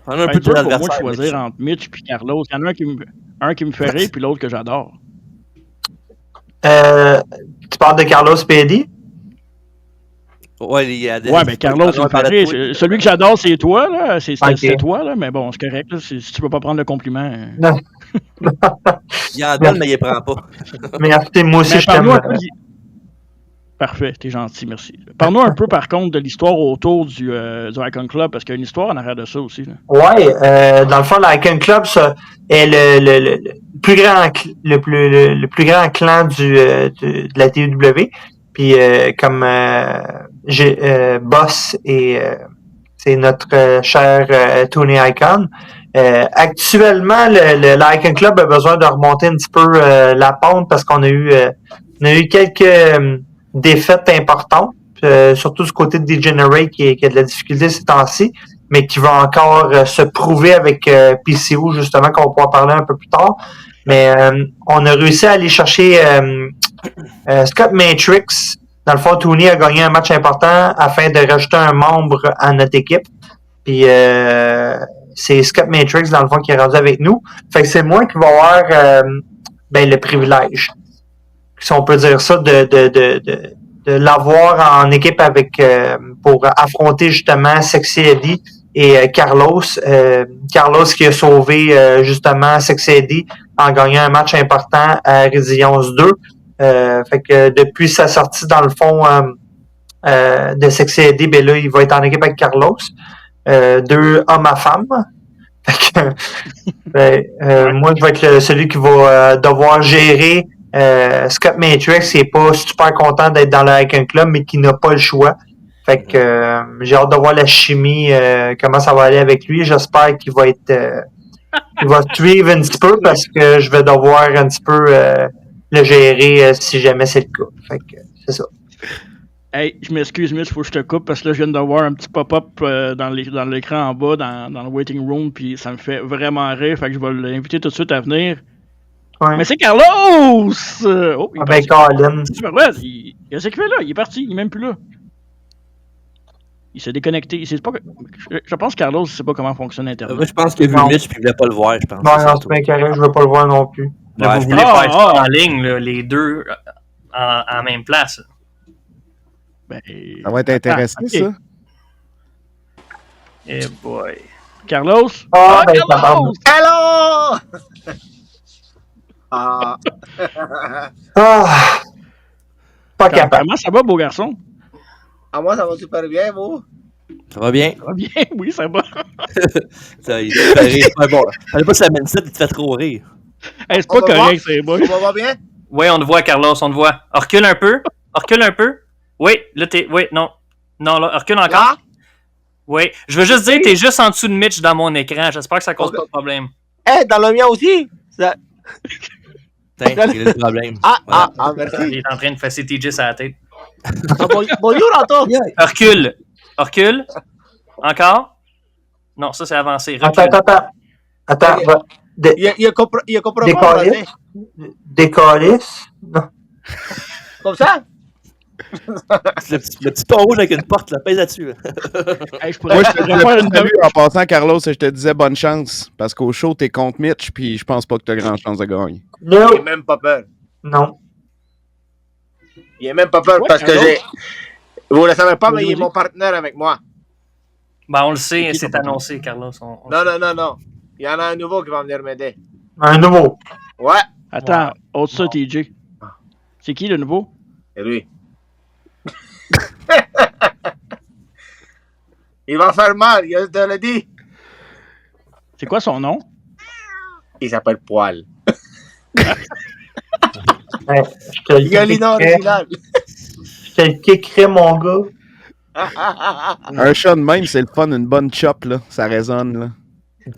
On a un peu dur de pour moi de choisir entre Mitch et Carlos. Il y en a un qui me fait rire puis l'autre que j'adore. Tu parles de Carlos et Eddie? Ouais, il y a des... mais Carlos, il me fait rire. Celui que j'adore, c'est toi, là. C'est toi, là. Mais bon, c'est correct. Là. Si tu peux pas prendre le compliment. Non. Il en donne, mais il les prend pas. Merci, moi aussi, je t'aime. Parfait, t'es gentil, merci. Parle-nous un peu, par contre, de l'histoire autour du Icon Club, parce qu'il y a une histoire en arrière de ça aussi. Là. Ouais, dans le fond, l'Icon Club, ça est le plus grand clan de la TUW. Puis comme Boss et c'est notre cher Tony Icon. Actuellement, l'Icon Club a besoin de remonter un petit peu la pente parce qu'on a eu quelques défaites importantes, surtout du côté de Degenerate qui a de la difficulté ces temps-ci, mais qui va encore se prouver avec PCO, justement, qu'on va pouvoir parler un peu plus tard. Mais on a réussi à aller chercher Scott Matrix. Dans le fond, Tony a gagné un match important afin de rajouter un membre à notre équipe. Puis c'est Scott Matrix, dans le fond, qui est rendu avec nous. Fait que c'est moi qui vais avoir le privilège, si on peut dire ça, de l'avoir en équipe avec pour affronter justement Sexy Eddie et Carlos. Carlos qui a sauvé justement Sexy Eddie en gagnant un match important à Résilience 2. Fait que depuis sa sortie dans le fond de Sexy Eddie, ben là, il va être en équipe avec Carlos. 2 hommes à femmes. Fait que, moi, je vais être celui qui va devoir gérer Scott Matrix, qui est pas super content d'être dans le Icon Club, mais qui n'a pas le choix. Fait que j'ai hâte de voir la chimie, comment ça va aller avec lui. J'espère qu'il va être il va suivre un petit peu parce que je vais devoir un petit peu le gérer si jamais c'est le cas. Fait que c'est ça. Hey, je m'excuse, Mitch, faut que je te coupe parce que là, je viens de voir un petit pop-up dans l'écran en bas, dans le waiting room, puis ça me fait vraiment rire. Fait que je vais l'inviter tout de suite à venir. Ouais. Mais c'est Carlos! Oh, il est parti. Colin. Il a ce qu'il fait là, il est parti, il est même plus là. Il s'est déconnecté. Il sait pas je pense que Carlos ne sait pas comment fonctionne Internet. Moi, je pense qu'il a vu Non. Mitch puis il voulait pas le voir, je pense. Non, c'est bien carré, je veux pas le voir non plus. Là, Ouais, vous voulez faire ça en ligne, là, les deux en même place. Ben, Ça va être intéressant, ok. ça. Eh boy. Carlos? Ah, ben, Carlos! Hello! Ah, Ah, pas capable. Comment ça va, beau garçon? à moi, ça va super bien, vous? Ça va bien? Ça va bien, oui, ça va. Ça, il te fait rire. Ouais, bon, fallait pas que ça mène ça, il te fait trop rire. Hey, c'est On pas va correct, c'est bon. Ça va bien? Oui, on te voit, Carlos, on te voit. Recule un peu. Recule un peu. Oui, là, t'es. Oui, non. Non, là, recule encore. Là? Oui. Je veux juste dire, t'es juste en dessous de Mitch dans mon écran. J'espère que ça cause Ok. pas de problème. Eh, dans le mien aussi? Ça... Tiens, il a le problème. Voilà. Merci. Il est en train de fesser TJ sur la tête. Ah, bonjour, Anto. Recule. Recule. Encore. Non, ça, c'est avancé. Attends, Recule. attends. Il a compris Des quoi, calices? vas-y? Des calices? Non. Comme ça? Le petit pont rouge avec une porte, là, pèse là-dessus. Là. Hey, je pourrais Moi, je te faire une disais en passant, Carlos, je te disais bonne chance. Parce qu'au show, t'es contre Mitch, puis je pense pas que t'as grand chance de gagner. Il Non. a même pas peur. Non. Il a même pas peur Ouais, parce que Carlos. j'ai... Vous le savez pas, mais Vas-y, il est vas-y. mon partenaire avec moi. Ben, on le sait, Ok, c'est t'as annoncé, Carlos. On le Non, sait. non. Il y en a un nouveau qui va venir m'aider. Un nouveau. Ouais, Attends, ôte ça, TJ. C'est qui le nouveau? et lui. Il va faire mal, je te le dis. C'est quoi son nom? Il s'appelle Poil. Ouais, je te le Galina kickerais. original. Je te le kickerais, mon gars. Un chat de même, c'est le fun, une bonne chop, là. Ça résonne, là.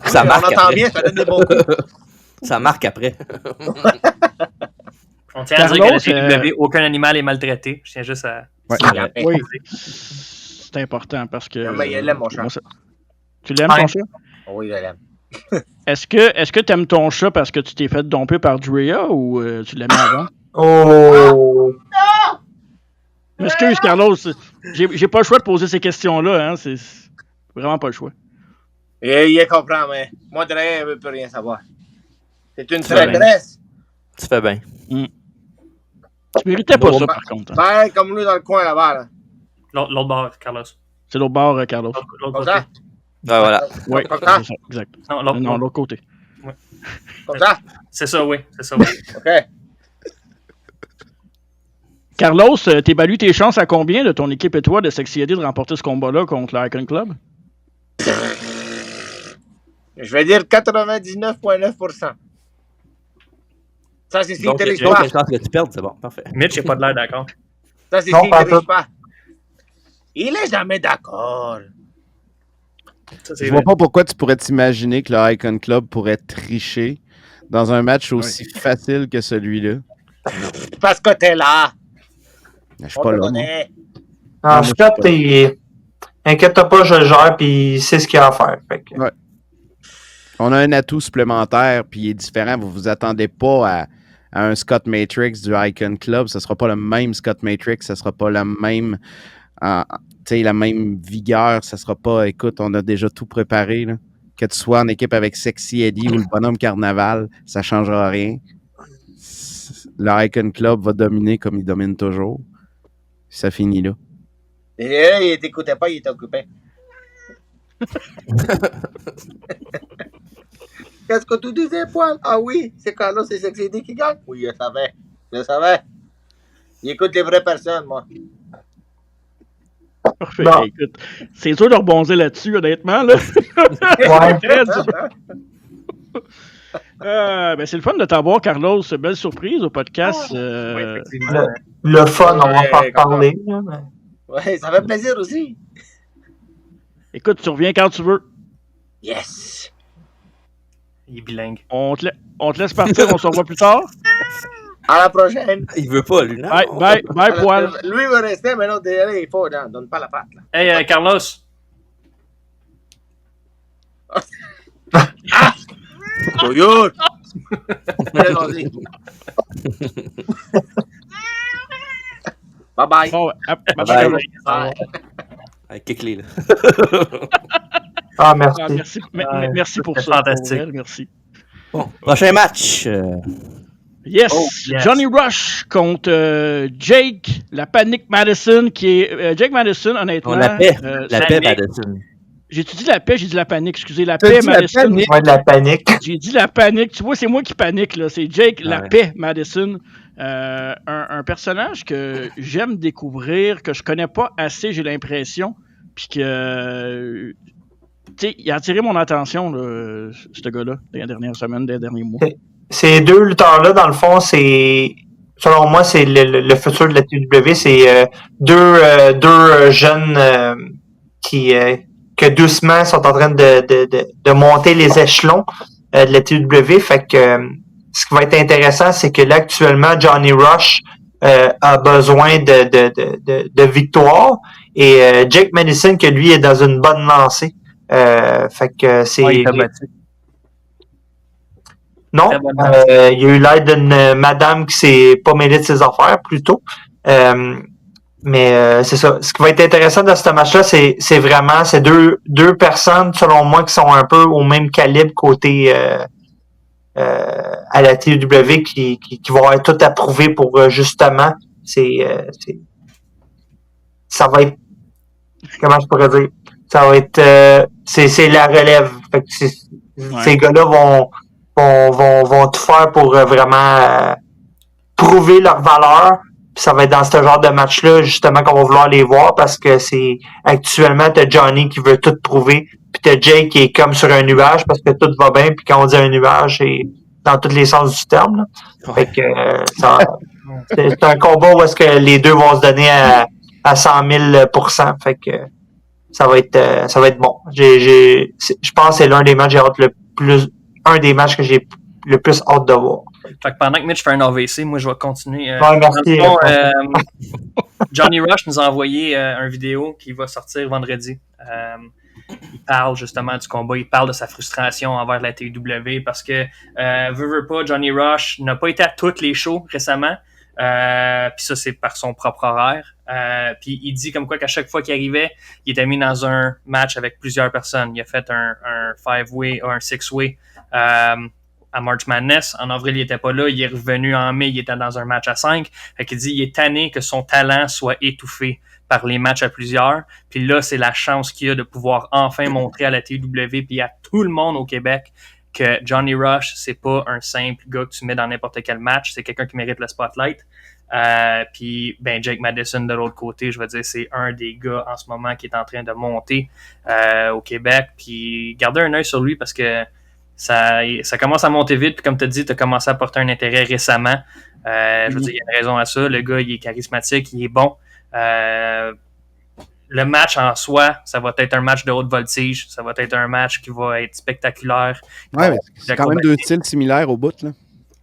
Ça On marque entend après. bien, ça donne des bons coups. Ça marque après. On tient à dire Carlos, qu'à la TW, aucun animal est maltraité. Je tiens juste à. Ouais. Oui. C'est important parce que. Non, mais il l'aime, mon chat. moi, tu l'aimes, Ouais. ton chat? Oui, je l'aime. Est-ce que tu aimes ton chat parce que tu t'es fait domper par Drea ou tu l'aimais avant? Oh. M'excuse, Carlos. J'ai pas le choix de poser ces questions-là. Hein. C'est vraiment pas le choix. Et il comprend, mais moi, de rien, il ne veut plus rien savoir. C'est une Tu fais bien. traîtresse. Tu fais bien. Tu méritais pas Bon, ça, par contre. Hein. Pareil comme lui dans le coin là-bas. Là. L'autre bord, Carlos. C'est l'autre bord, Carlos. L'autre Comme côté. ça? Ouais, voilà. Oui, Comme ça? c'est ça, exact. Non, Non, l'autre côté. Comme ça? C'est ça, oui. C'est ça, oui. OK. Carlos, t'évalues tes chances à combien de ton équipe et toi de Sexy Eddie de remporter ce combat-là contre l'Icon Club? Je vais dire 99,9%. Ça, c'est s'il ne Donc, il y dirige a pas. aucune chance que tu perdes, c'est bon. Parfait. Mitch n'a pas de l'air d'accord. Ça, c'est Non, s'il pas ne dirige tout. pas. Il est jamais d'accord. Ça, c'est Je vois vrai. pas pourquoi tu pourrais t'imaginer que le Icon Club pourrait tricher dans un match aussi facile que celui-là. Parce que t'es là. Je suis On pas te là, moi. connaît. Alors, moi, je Scott, sais inquiète-toi pas, je le gère, puis il sait ce qu'il a à faire. Fait que- Ouais. On a un atout supplémentaire, puis il est différent. Vous vous attendez pas à un Scott Matrix du Icon Club. Ce sera pas le même Scott Matrix. Ce sera pas la même vigueur. Ce sera pas, écoute, on a déjà tout préparé. Là. Que tu sois en équipe avec Sexy Eddie ou le bonhomme Carnaval, ça changera rien. Le Icon Club va dominer comme il domine toujours. Ça finit là. Et là, il t'écoutait pas, il était occupé. Qu'est-ce que tu disais, Poil? Ah oui, c'est Carlos et Sexy Eddie qui gagne? Oui, je savais. Je savais. Il écoute les vraies personnes, moi. Parfait. Bon. Écoute, c'est dur de rebondir là-dessus, honnêtement. Là. Ouais. Très dur. Ben, c'est le fun de t'avoir, Carlos. Belle surprise au podcast. Oui, effectivement. Le fun, on va Ouais, pas en parler. là, mais- Ouais, ça fait plaisir aussi. Écoute, tu reviens quand tu veux. Yes. Il est bilingue. On te laisse partir, on se revoit plus tard. À la prochaine. Il veut pas, lui, non? Bye, Poil. Lui veut rester, mais non, allez, il faut, non, donne pas la patte. Là. Hey, Carlos. Toujours. Allez, bye bye. Bon, Bye. Bye. Avec Kickley, là. Ah, merci. Merci pour C'est ça. fantastique. pour vrai, merci. Bon, prochain match. Yes. Oh, yes. Johnny Rush contre Jake, la panique Madison, qui est. Jake Madison, honnêtement. On la paix. La paix, Panic. Madison. J'ai-tu dit la paix, j'ai dit la panique. Excusez, la T'as paix dit la Madison. panique? Ouais, de la panique. J'ai dit la panique. Tu vois, c'est moi qui panique, là. C'est Jake, la Ouais. paix Madison. Un personnage que j'aime découvrir, que je connais pas assez, j'ai l'impression. Puis que. Tu sais, il a attiré mon attention, là, ce gars-là, dans les dernières semaines, dans les derniers mois. Ces deux lutteurs-là, dans le fond, c'est, selon moi, c'est le futur de la TW. C'est deux jeunes que doucement sont en train de monter les échelons de la TW. Fait que ce qui va être intéressant, c'est que là, actuellement, Johnny Rush a besoin de victoire. Et Jake Madison, que lui, est dans une bonne lancée. Fait que c'est... Ouais, il t'a battu. Non, Très bonne il y a eu l'aide d'une madame qui s'est pas mêlée de ses affaires, plutôt. Mais c'est ça. Ce qui va être intéressant dans ce match-là, c'est vraiment ces deux personnes, selon moi, qui sont un peu au même calibre côté à la TW qui vont être toutes approuvées pour justement ça va être, comment je pourrais dire, ça va être c'est la relève. Fait que ces gars-là vont tout faire pour vraiment prouver leur valeur. Puis ça va être dans ce genre de match-là, justement, qu'on va vouloir les voir parce que c'est actuellement, t'as Johnny qui veut tout prouver, puis t'as Jake qui est comme sur un nuage parce que tout va bien, puis quand on dit un nuage, c'est dans tous les sens du terme. Là. Fait que c'est un combat où est-ce que les deux vont se donner à 100 000%. Fait que ça va être bon. Je pense que c'est l'un des matchs un des matchs que j'ai le plus hâte de voir. Fait que pendant que Mitch fait un AVC, moi je vais continuer. Ouais, merci. Dans le fond, Johnny Rush nous a envoyé une vidéo qui va sortir vendredi. Il parle justement du combat, il parle de sa frustration envers la TW parce que veut pas, Johnny Rush n'a pas été à toutes les shows récemment. Puis ça, c'est par son propre horaire. Puis il dit comme quoi qu'à chaque fois qu'il arrivait, il était mis dans un match avec plusieurs personnes. Il a fait un 5-way ou un 6-way à March Madness. En avril, il était pas là. Il est revenu en mai, il était dans un match à 5. Fait qu'il dit il est tanné que son talent soit étouffé par les matchs à plusieurs. Puis là, c'est la chance qu'il a de pouvoir enfin montrer à la TW puis à tout le monde au Québec que Johnny Rush, c'est pas un simple gars que tu mets dans n'importe quel match, c'est quelqu'un qui mérite le spotlight. Puis ben Jake Madison de l'autre côté, je veux dire, c'est un des gars en ce moment qui est en train de monter au Québec. Puis gardez un œil sur lui parce que ça commence à monter vite. Puis comme tu as dit, tu as commencé à porter un intérêt récemment. Je veux dire, il y a une raison à ça. Le gars, il est charismatique, il est bon. le match en soi, ça va être un match de haute voltige. Ça va être un match qui va être spectaculaire. Ouais, mais c'est quand même deux styles similaires au bout, là.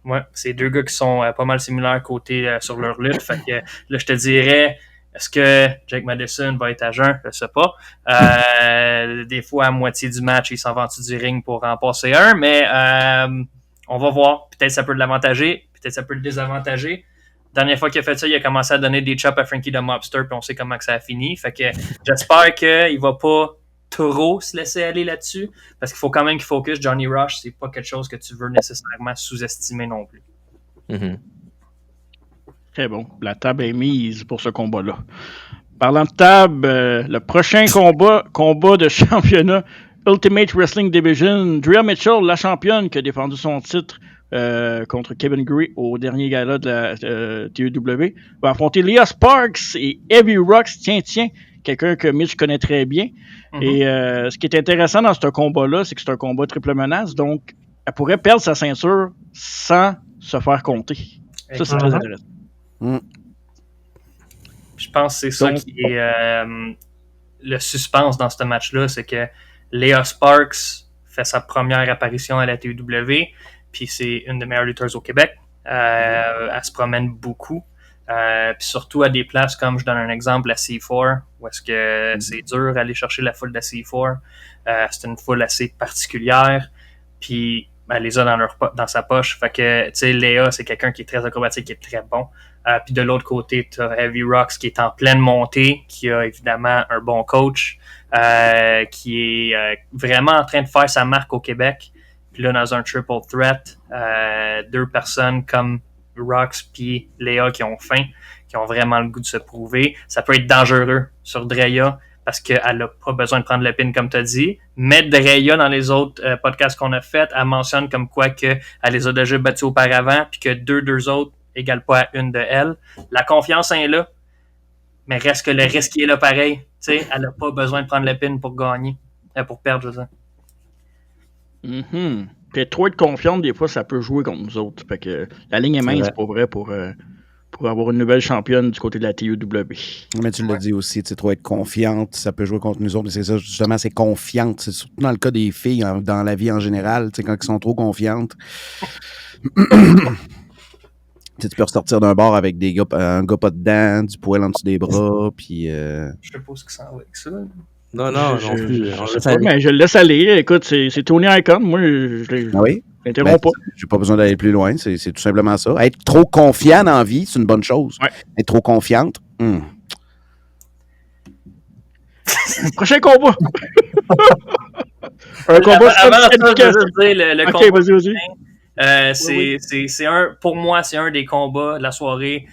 Ouais, c'est deux gars qui sont pas mal similaires côté sur leur lutte. Fait que là, je te dirais, est-ce que Jake Madison va être à jeun? Je sais pas. Des fois, à moitié du match, il s'en va en dessous du ring pour en passer un, mais on va voir. Peut-être ça peut l'avantager, peut-être ça peut le désavantager. Dernière fois qu'il a fait ça, il a commencé à donner des chops à Frankie the Mobster, puis on sait comment que ça a fini. Fait que j'espère qu'il va pas trop se laisser aller là-dessus, parce qu'il faut quand même qu'il focus. Johnny Rush, c'est pas quelque chose que tu veux nécessairement sous-estimer non plus. Mhm. Très bon. La table est mise pour ce combat-là. Parlant de table, le prochain combat de championnat Ultimate Wrestling Division, Drea Mitchell, la championne qui a défendu son titre contre Kevin Gray au dernier gala de la TEW, va affronter Leah Sparks et Heavy Rocks, tiens, quelqu'un que Mitch connaît très bien. Mhm. Et ce qui est intéressant dans ce combat-là, c'est que c'est un combat triple menace, donc elle pourrait perdre sa ceinture sans se faire compter. Ça, c'est très intéressant. Je pense que c'est ça qui est le suspense dans ce match-là, c'est que Leah Sparks fait sa première apparition à la TEW, puis c'est une des meilleures lutteuses au Québec. Elle se promène beaucoup. Puis surtout à des places comme, je donne un exemple, la C4, où est-ce que c'est dur d'aller chercher la foule de la C4. C'est une foule assez particulière, puis elle les a dans sa poche. Fait que, tu sais, Léa, c'est quelqu'un qui est très acrobatique, qui est très bon. Puis de l'autre côté, tu as Heavy Rocks qui est en pleine montée, qui a évidemment un bon coach, qui est vraiment en train de faire sa marque au Québec. Puis là, dans un triple threat, deux personnes comme Rocks puis Léa qui ont faim, qui ont vraiment le goût de se prouver. Ça peut être dangereux sur Drea parce qu'elle n'a pas besoin de prendre le pin comme tu as dit. Mais Drea, dans les autres podcasts qu'on a fait, elle mentionne comme quoi qu'elle les a déjà battus auparavant puis que deux autres égale pas à une de elles. La confiance est là, mais reste que le risque qui est là pareil. T'sais, elle n'a pas besoin de prendre le pin pour gagner, pour perdre, je veux dire. Mm-hmm. Puis trop être confiante, des fois, ça peut jouer contre nous autres. Fait que la ligne est mince, pour vrai, pour avoir une nouvelle championne du côté de la TEW. Mais tu l'as dit aussi, tu sais, trop être confiante, ça peut jouer contre nous autres. C'est ça, justement, c'est confiante. C'est surtout dans le cas des filles, dans la vie en général, tu sais, quand elles sont trop confiantes. Tu peux ressortir d'un bar avec un gars pas dedans, du poil en dessous des bras, puis... Je sais pas ce que ça va avec ça. Non, non plus. Je sais pas, mais je le laisse aller. Écoute, c'est Tony Icon. Moi, je l'interromps pas. J'ai pas besoin d'aller plus loin. C'est tout simplement ça. Être trop confiant dans la vie, c'est une bonne chose. Ouais. Être trop confiante. Prochain combat. Un combat avant de dire le combat. Combat. Vas-y. C'est pour moi, c'est un des combats de la soirée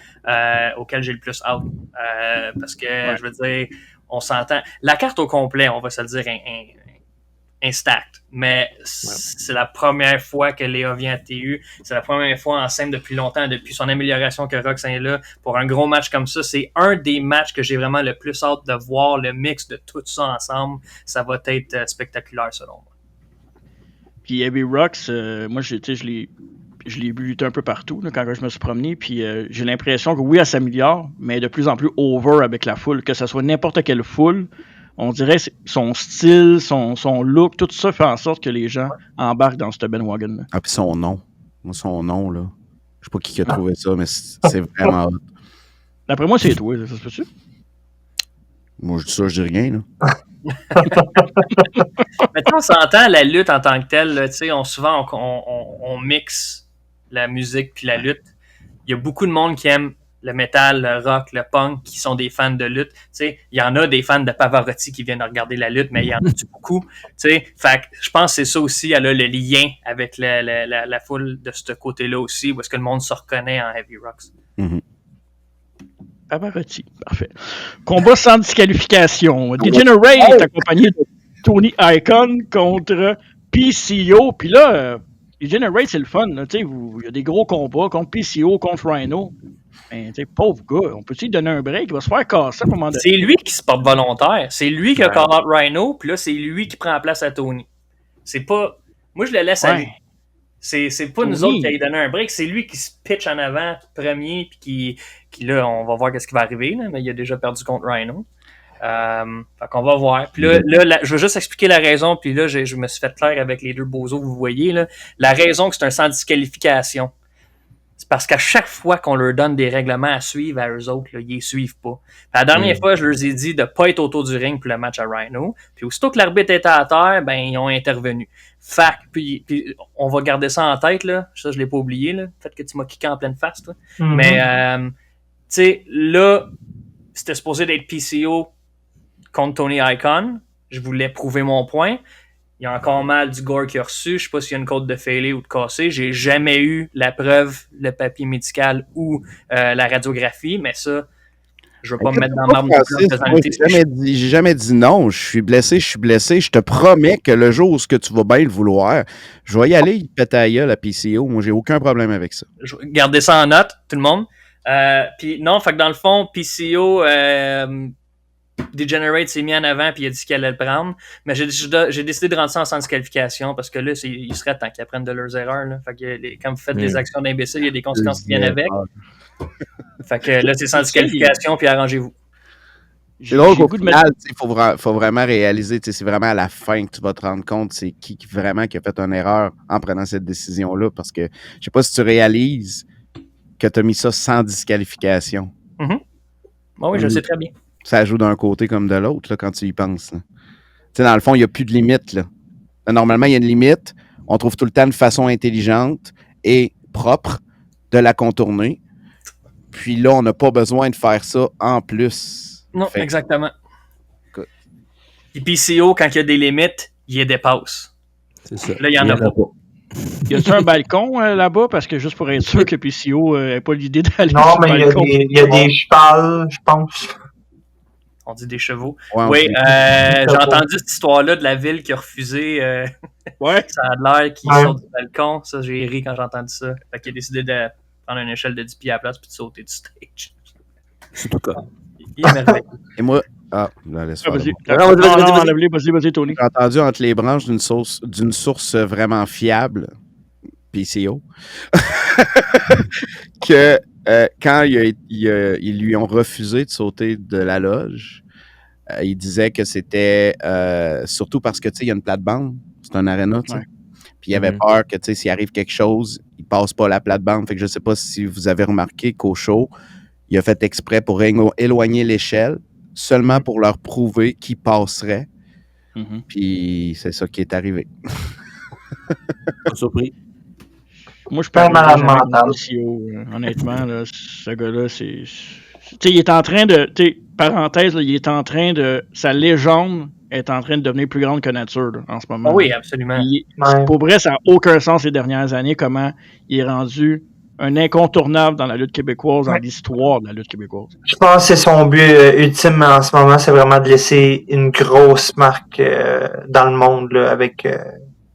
auquel j'ai le plus hâte. Parce que, je veux dire, on s'entend. La carte au complet, on va se le dire, un stacked. Mais c'est la première fois que Léa vient à TU. C'est la première fois en scène depuis longtemps, depuis son amélioration que Rox est là. Pour un gros match comme ça, c'est un des matchs que j'ai vraiment le plus hâte de voir, le mix de tout ça ensemble. Ça va être spectaculaire, selon moi. Puis Heavy Rocks, moi, je l'ai vu lutter un peu partout là, quand je me suis promené. Puis j'ai l'impression que oui, elle s'améliore, mais de plus en plus over avec la foule. Que ce soit n'importe quelle foule, on dirait son style, son look, tout ça fait en sorte que les gens embarquent dans cette bandwagon-là. Ah, puis son nom. Moi, son nom, là. Je sais pas qui a trouvé ça, mais c'est vraiment hot. D'après moi, c'est toi, ça se peut-tu? Moi, je dis ça, je dis rien, là. Mais on s'entend la lutte en tant que telle, souvent on mixe la musique puis la lutte. Il y a beaucoup de monde qui aime le métal, le rock, le punk, qui sont des fans de lutte. Il y en a des fans de Pavarotti qui viennent regarder la lutte, mais il y en a beaucoup. Fait que je pense que c'est ça aussi, elle a le lien avec la foule de ce côté-là aussi, où est-ce que le monde se reconnaît en Heavy Rocks. Mm-hmm. Pavarotti, parfait. Combat sans disqualification. Degenerate est accompagné de Tony Icon contre PCO. Puis là, Degenerate, c'est le fun. Il y a des gros combats contre PCO, contre Rhino. Mais pauvre gars, on peut-tu lui donner un break? Il va se faire casser à un moment donné. C'est lui qui se porte volontaire. C'est lui qui a call out Rhino, puis là, c'est lui qui prend la place à Tony. C'est pas... Moi, je le laisse aller. C'est pas Tony. Nous autres qui allons donner un break, c'est lui qui se pitch en avant premier, puis qui là, on va voir qu'est-ce qui va arriver, là, mais il a déjà perdu contre Rhino. Fait qu'on va voir. Puis là, je veux juste expliquer la raison, puis là, je me suis fait clair avec les deux bozos que vous voyez. Là. La raison que c'est un sans disqualification, c'est parce qu'à chaque fois qu'on leur donne des règlements à suivre à eux autres, là, ils les suivent pas. Puis la dernière fois, je leur ai dit de ne pas être autour du ring pour le match à Rhino. Puis aussitôt que l'arbitre était à terre, ben ils ont intervenu. Fac, puis on va garder ça en tête, là. Ça, je l'ai pas oublié, là. Le fait que tu m'as kické en pleine face, toi. Mhm. Mais, tu sais, là, c'était supposé d'être PCO contre Tony Icon. Je voulais prouver mon point. Il y a encore mal du gore qu'il a reçu. Je sais pas s'il y a une côte de fêlée ou de cassée. J'ai jamais eu la preuve, le papier médical ou la radiographie, mais ça, je veux pas me mettre dans marbre J'ai jamais dit non. Je suis blessé. Je te promets que le jour où tu vas bien le vouloir, je vais y aller, il pète à gueule à PCO. Moi, j'ai aucun problème avec ça. Gardez ça en note, tout le monde. Puis non, fait que dans le fond, PCO Degenerate s'est mis en avant puis il a dit qu'il allait le prendre. Mais j'ai décidé de rendre ça en sans disqualification parce que là, il serait temps qu'ils apprennent de leurs erreurs. Là. Fait que quand vous faites des actions d'imbéciles, il y a des conséquences qui viennent avec. Fait que là, c'est sans disqualification puis arrangez-vous. C'est drôle qu'au final, il faut vraiment réaliser, c'est vraiment à la fin que tu vas te rendre compte c'est qui vraiment qui a fait une erreur en prenant cette décision-là. Parce que je sais pas si tu réalises que tu as mis ça sans disqualification. Mm-hmm. Bon, oui, je sais très bien. Ça joue d'un côté comme de l'autre là, quand tu y penses. Dans le fond, il n'y a plus de limite. Là. Normalement, il y a une limite. On trouve tout le temps une façon intelligente et propre de la contourner. Puis là, on n'a pas besoin de faire ça en plus. Non, exactement. Et PCO, quand il y a des limites, il les dépasse. C'est ça. Là, il n'y en a pas. Y a-t-il un balcon là-bas? Parce que juste pour être sûr que PCO n'ait pas l'idée d'aller non, sur mais le balcon. il y a des chevals, je pense. On dit des chevaux. Ouais, oui, j'ai entendu cette histoire-là de la ville qui a refusé. Ouais. Ça a l'air qu'il saute du balcon. Ça, j'ai ri quand j'ai entendu ça. Fait qu'il a décidé de prendre une échelle de 10 pieds à la place puis de sauter du stage. C'est tout cas. Il est merveilleux. Et moi... Ah, là, laisse faire. Vas-y, Vas-y, Tony. J'ai entendu entre les branches d'une source vraiment fiable, PCO, que quand ils lui ont refusé de sauter de la loge, il disait que c'était surtout parce que il y a une plate-bande, c'est un aréna, tu sais. Ouais. Puis il avait peur que s'il arrive quelque chose, il passe pas la plate-bande. Fait que je sais pas si vous avez remarqué qu'au show, il a fait exprès pour éloigner l'échelle, seulement pour leur prouver qu'il passerait. Mm-hmm. Puis c'est ça qui est arrivé. Pas surpris. Moi, je parle de PCO. Honnêtement, là, ce gars-là, c'est... il est en train de... parenthèse, là, il est en train de... Sa légende est en train de devenir plus grande que nature là, en ce moment. Oh oui, absolument. Pour vrai, ça n'a aucun sens ces dernières années, comment il est rendu un incontournable dans la lutte québécoise, dans l'histoire de la lutte québécoise. Je pense que c'est son but ultime en ce moment, c'est vraiment de laisser une grosse marque dans le monde là, avec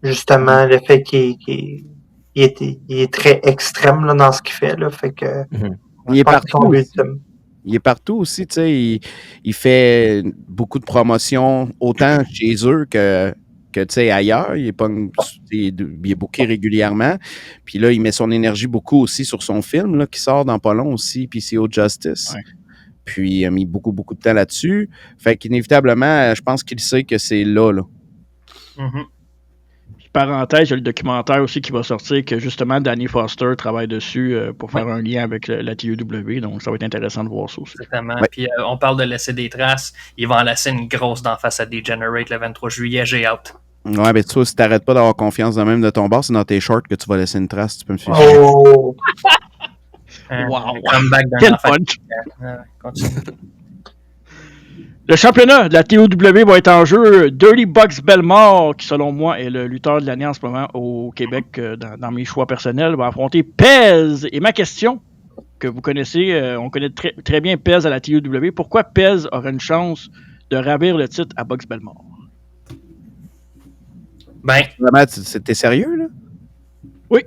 justement le fait qu'il est très extrême là, dans ce qu'il fait. Là, fait que, il est partout. Il est partout aussi, tu sais. Il fait beaucoup de promotions, autant chez eux que tu sais, ailleurs. Il est booké régulièrement. Puis là, il met son énergie beaucoup aussi sur son film là, qui sort dans pas long aussi, PCO Justice. Ouais. Puis il a mis beaucoup, beaucoup de temps là-dessus. Fait qu'inévitablement, je pense qu'il sait que c'est là. Mm-hmm. Parenthèse, il y a le documentaire aussi qui va sortir que justement Danny Foster travaille dessus pour faire un lien avec la TUW, donc ça va être intéressant de voir ça aussi. Exactement. Ouais. Puis on parle de laisser des traces. Il va en laisser une grosse d'en face à Degenerate le 23 juillet. J'ai hâte. Ouais, mais tu vois, si t'arrêtes pas d'avoir confiance de même de ton bord, c'est dans tes shorts que tu vas laisser une trace. Tu peux me suivre. Oh! Wow! Comeback d'un quel enfant. Continue. Le championnat de la TOW va être en jeu. Dirty Bucks Belmore, qui selon moi est le lutteur de l'année en ce moment au Québec, dans mes choix personnels, va affronter Pez. Et ma question, que vous connaissez, on connaît très bien Pez à la TOW, pourquoi Pez aurait une chance de ravir le titre à Bucks Belmore? Ben, vraiment, t'es sérieux, là? Oui.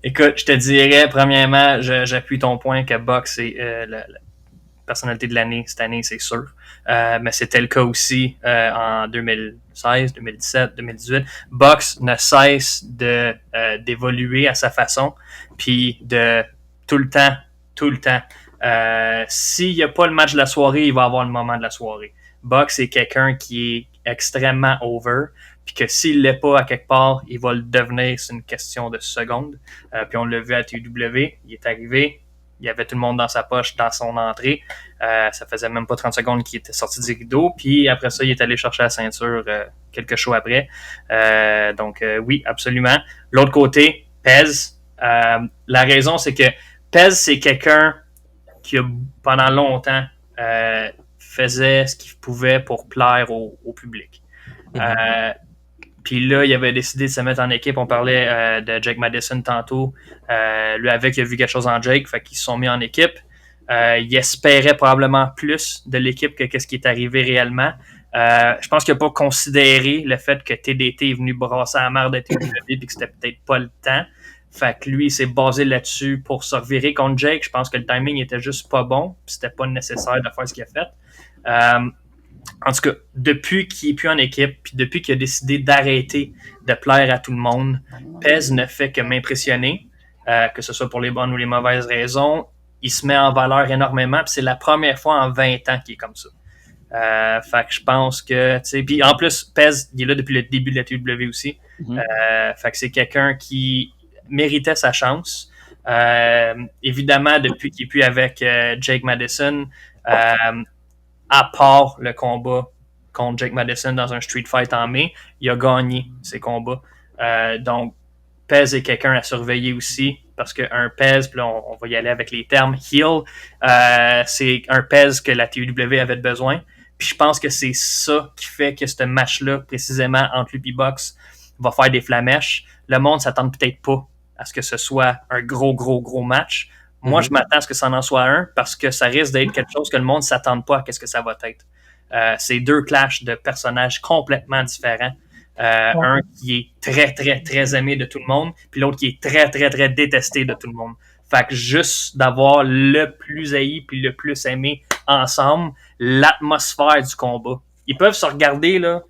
Écoute, je te dirais, premièrement, j'appuie ton point que Bucks est la personnalité de l'année cette année, c'est sûr. Mais c'était le cas aussi en 2016, 2017, 2018. Bucks ne cesse d'évoluer à sa façon, puis de tout le temps S'il n'y a pas le match de la soirée, il va avoir le moment de la soirée. Buck, c'est quelqu'un qui est extrêmement over, puis que s'il ne l'est pas à quelque part, il va le devenir, c'est une question de secondes. Puis on l'a vu à TW, il est arrivé, il y avait tout le monde dans sa poche, dans son entrée. Ça faisait même pas 30 secondes qu'il était sorti du rideau, puis après ça, il est allé chercher la ceinture quelques shows après. Donc oui, absolument. L'autre côté, Pez, la raison, c'est que Pez, c'est quelqu'un qui a, pendant longtemps, faisait ce qu'il pouvait pour plaire au public. Puis là, il avait décidé de se mettre en équipe. On parlait de Jake Madison tantôt. Lui, avec, il a vu quelque chose en Jake, fait qu'ils se sont mis en équipe. Il espérait probablement plus de l'équipe que ce qui est arrivé réellement. Je pense qu'il n'a pas considéré le fait que TDT est venu brasser la merde de TDT et que c'était peut-être pas le temps. Fait que lui, il s'est basé là-dessus pour se revirer contre Jake. Je pense que le timing était juste pas bon. C'était pas nécessaire de faire ce qu'il a fait. En tout cas, depuis qu'il n'est plus en équipe, puis depuis qu'il a décidé d'arrêter de plaire à tout le monde, Pez ne fait que m'impressionner, que ce soit pour les bonnes ou les mauvaises raisons. Il se met en valeur énormément, puis c'est la première fois en 20 ans qu'il est comme ça. Fait que je pense que, tu sais, puis en plus, Pez, il est là depuis le début de la TW aussi. Fait que c'est quelqu'un qui méritait sa chance. Évidemment, depuis qu'il n'est plus avec Jake Madison, à part le combat contre Jake Madison dans un street fight en mai, il a gagné ses combats. Donc, Pez est quelqu'un à surveiller aussi, parce qu'un Pez, puis là, on va y aller avec les termes, heel, c'est un Pez que la TW avait besoin. Puis je pense que c'est ça qui fait que ce match-là, précisément entre lui et Box, va faire des flamèches. Le monde ne s'attend peut-être pas à ce que ce soit un gros match. Moi, je m'attends à ce que ça en soit un, parce que ça risque d'être quelque chose que le monde ne s'attend pas à ce que ça va être. C'est deux clashs de personnages complètement différents. Un qui est très aimé de tout le monde, puis l'autre qui est très détesté de tout le monde. Fait que juste d'avoir le plus haï puis le plus aimé ensemble, l'atmosphère du combat. Ils peuvent se regarder là,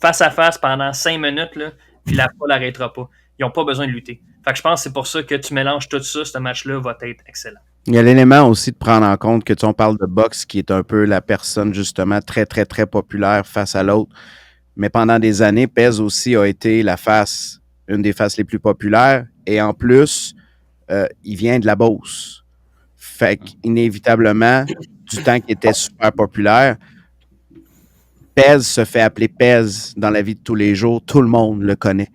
face à face pendant 5 minutes, là, puis la foule n'arrêtera pas. Ils n'ont pas besoin de lutter. Fait que je pense que c'est pour ça que tu mélanges tout ça, ce match-là va être excellent. Il y a l'élément aussi de prendre en compte que on parle de Box qui est un peu la personne justement très populaire face à l'autre. Mais pendant des années, Pez aussi a été une des faces les plus populaires. Et en plus, il vient de la Beauce. Fait qu'inévitablement, du temps qu'il était super populaire, Pez se fait appeler Pez dans la vie de tous les jours. Tout le monde le connaît.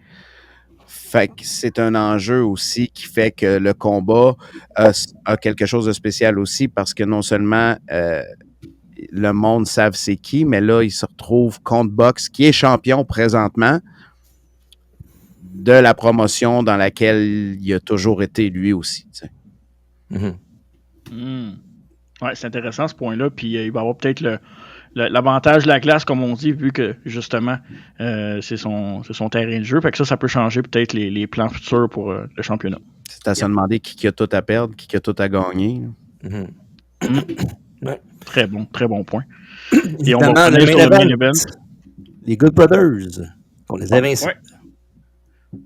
Fait que c'est un enjeu aussi qui fait que le combat a quelque chose de spécial aussi parce que non seulement le monde savent c'est qui, mais là, il se retrouve contre Box, qui est champion présentement de la promotion dans laquelle il a toujours été lui aussi. Ouais, c'est intéressant ce point-là. Puis il va avoir peut-être l'avantage de la classe, comme on dit, vu que justement, c'est son terrain de jeu. Fait que ça peut changer peut-être les plans futurs pour le championnat. C'est à se demander qui a tout à perdre, qui a tout à gagner. Ouais. Très bon point. Et Et on va revenir sur le main event. Les Good Brothers, pour les Invincibles.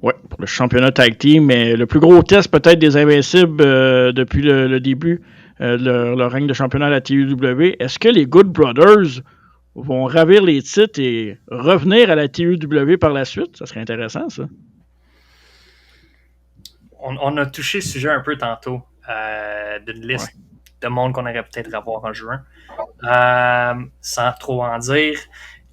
Ouais, pour le championnat tag team. Mais le plus gros test peut-être des Invincibles depuis le début de leur règne de championnat à la TUW. Est-ce que les Good Brothers vont ravir les titres et revenir à la TUW par la suite? Ça serait intéressant, ça. On a touché le sujet un peu tantôt d'une liste de monde qu'on aurait peut-être à voir en juin. Sans trop en dire,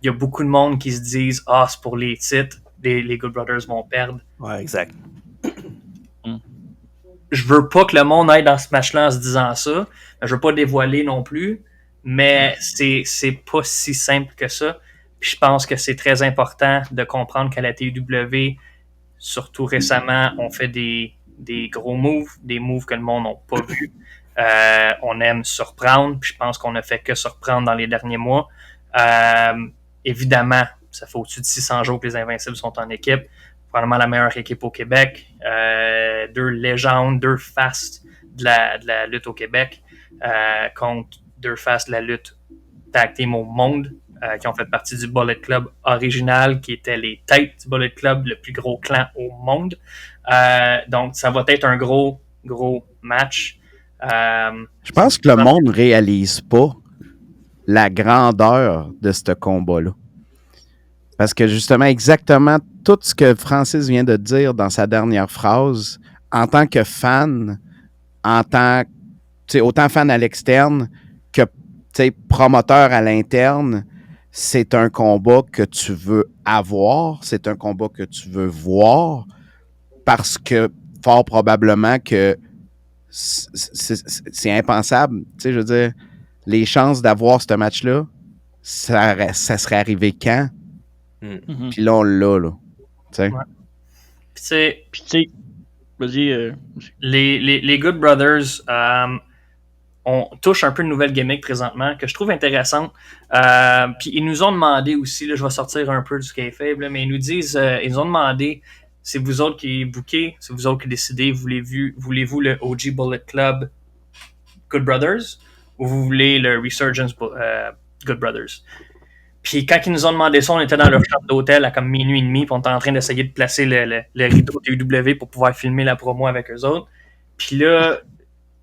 il y a beaucoup de monde qui se disent « Ah, c'est pour les titres, les Good Brothers vont perdre. » Ouais, exact. Je veux pas que le monde aille dans ce match-là en se disant ça. Je veux pas dévoiler non plus, mais c'est pas si simple que ça. Puis je pense que c'est très important de comprendre qu'à la TUW, surtout récemment, on fait des gros moves, des moves que le monde n'a pas vus. On aime surprendre, puis je pense qu'on a fait que surprendre dans les derniers mois. Évidemment, ça fait au-dessus de 600 jours que les Invincibles sont en équipe. Probablement la meilleure équipe au Québec. 2 légendes, 2 faces de la lutte au Québec contre 2 faces de la lutte tag team au monde qui ont fait partie du Bullet Club original, qui étaient les têtes du Bullet Club, le plus gros clan au monde. Donc, ça va être un gros match. Je pense que le monde ne réalise pas la grandeur de ce combat-là. Parce que justement, exactement tout ce que Francis vient de dire dans sa dernière phrase, en tant que fan, autant fan à l'externe que promoteur à l'interne, c'est un combat que tu veux avoir, c'est un combat que tu veux voir, parce que fort probablement que c'est impensable. Tu sais, je veux dire, les chances d'avoir ce match-là, ça serait arrivé quand? Mhm. Puis là, on l'a, là. Tu sais. Ouais. Puis tu sais, vas-y. les Good Brothers, on touche un peu une nouvelle gimmick présentement que je trouve intéressante. Puis ils nous ont demandé aussi, là, je vais sortir un peu du kayfabe, là, mais ils nous ont demandé, c'est vous autres qui bookez, c'est vous autres qui décidez, voulez-vous le OG Bullet Club Good Brothers ou vous voulez le Resurgence Good Brothers? Puis quand ils nous ont demandé ça, on était dans leur chambre d'hôtel à comme minuit et demi, puis on était en train d'essayer de placer le rideau TW pour pouvoir filmer la promo avec eux autres. Puis là,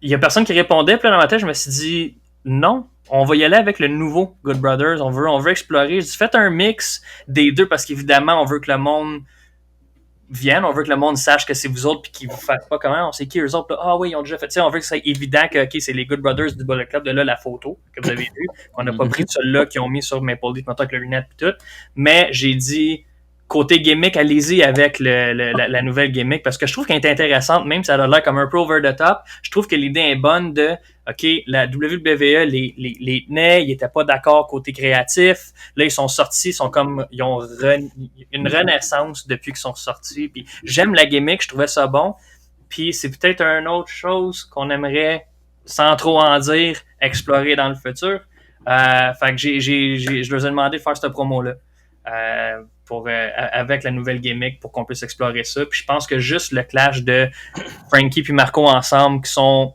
il y a personne qui répondait. Puis là, dans ma tête, je me suis dit, non, on va y aller avec le nouveau Good Brothers. On veut explorer. Je dis, faites un mix des deux parce qu'évidemment, on veut que le monde vienne. On veut que le monde sache que c'est vous autres puis qu'ils vous fassent pas comment. On sait qui eux autres. Là. Ah oui, ils ont déjà fait ça. On veut que c'est évident que c'est les Good Brothers du Bullet Club. De là, la photo que vous avez vue. On n'a pas pris de celle-là qu'ils ont mis sur Maple Leaf, maintenant avec le lunette et tout. Mais j'ai dit, côté gimmick, allez-y avec la nouvelle gimmick parce que je trouve qu'elle est intéressante, même si ça a l'air comme un peu over the top. Je trouve que l'idée est bonne de, OK, la WWE les tenait, ils n'étaient pas d'accord côté créatif. Là, ils sont sortis, ils ont une renaissance depuis qu'ils sont sortis. Puis j'aime la gimmick, je trouvais ça bon. Puis c'est peut-être une autre chose qu'on aimerait, sans trop en dire, explorer dans le futur. Fait que je leur ai demandé de faire cette promo-là. Avec la nouvelle gimmick pour qu'on puisse explorer ça. Puis je pense que juste le clash de Frankie et Marco ensemble, qui sont,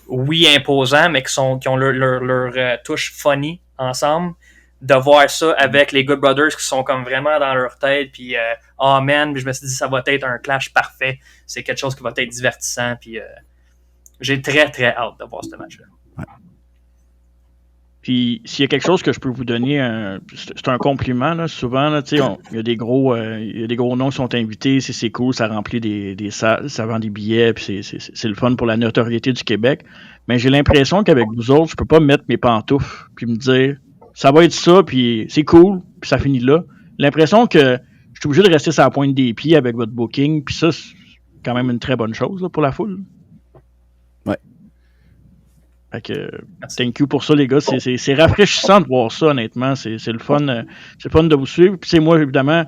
oui, imposants, mais qui ont leur touche funny ensemble, de voir ça avec les Good Brothers qui sont comme vraiment dans leur tête. Puis, oh man, je me suis dit, ça va être un clash parfait. C'est quelque chose qui va être divertissant. Puis, j'ai très, très hâte de voir ce match-là. Ouais. Puis s'il y a quelque chose que je peux vous donner, c'est un compliment. Là, souvent, là, il y a des gros noms qui sont invités, c'est cool, ça remplit des salles, ça vend des billets, puis c'est le fun pour la notoriété du Québec. Mais j'ai l'impression qu'avec vous autres, je peux pas mettre mes pantoufles puis me dire ça va être ça, puis c'est cool, puis ça finit là. L'impression que je suis obligé de rester sur la pointe des pieds avec votre booking, puis ça, c'est quand même une très bonne chose là, pour la foule. Ouais. Fait que, thank you pour ça, les gars. C'est rafraîchissant de voir ça, honnêtement. C'est le fun. C'est le fun de vous suivre. Puis, moi, évidemment,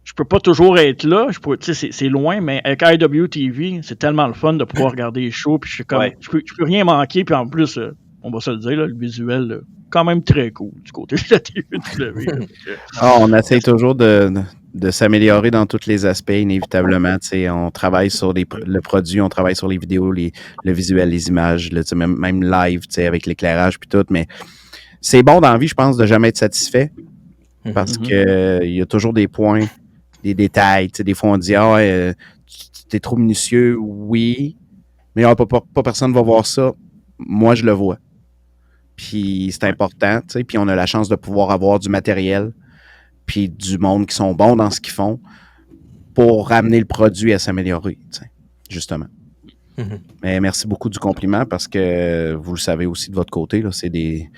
je peux pas toujours être là. C'est loin, mais avec IWTV, c'est tellement le fun de pouvoir regarder les shows. Puis, je peux rien manquer. Puis, en plus, on va se le dire, là, le visuel, là, quand même très cool du côté de la TW. On essaie toujours de s'améliorer dans tous les aspects, inévitablement. On travaille sur le produit, on travaille sur les vidéos, le visuel, les images, même live, avec l'éclairage puis tout. Mais c'est bon dans la vie, je pense, de jamais être satisfait parce que il y a toujours des points, des détails. Des fois, on dit t'es trop minutieux, oui, mais pas personne va voir ça. Moi, je le vois. Puis c'est important, puis on a la chance de pouvoir avoir du matériel puis du monde qui sont bons dans ce qu'ils font pour ramener le produit à s'améliorer, justement. Mm-hmm. Mais merci beaucoup du compliment parce que vous le savez aussi de votre côté, là, c'est des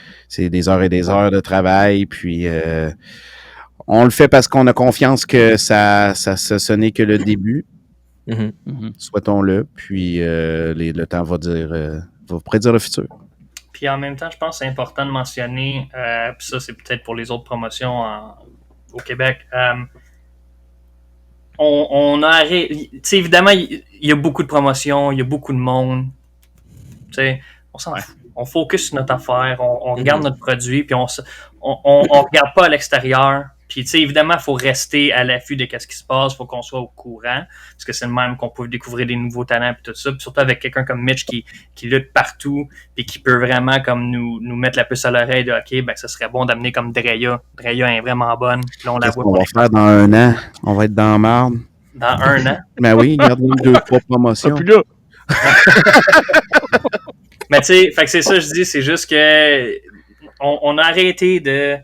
heures et des heures de travail, puis on le fait parce qu'on a confiance que ce n'est que le début. Mm-hmm. Souhaitons-le, puis le temps va prédire le futur. Puis en même temps, je pense que c'est important de mentionner, puis ça c'est peut-être pour les autres promotions au Québec, on a arrêté. Évidemment, il y a beaucoup de promotions, il y a beaucoup de monde. On s'en fout. On focus sur notre affaire, on regarde notre produit, puis on regarde pas à l'extérieur. Puis, évidemment, il faut rester à l'affût de ce qui se passe, il faut qu'on soit au courant, parce que c'est le même qu'on peut découvrir des nouveaux talents et tout ça. Puis surtout avec quelqu'un comme Mitch qui lutte partout, puis qui peut vraiment comme nous mettre la puce à l'oreille de OK, ben ça serait bon d'amener comme Dreya. Dreya est vraiment bonne. Là, on la voit. On va faire dans 1 an. On va être dans la marde. Dans 1 an? Ben oui, regarde 2-3 promotions. Puis là, Mais tu sais, fait que c'est ça que je dis, c'est juste que on a arrêté de... Tu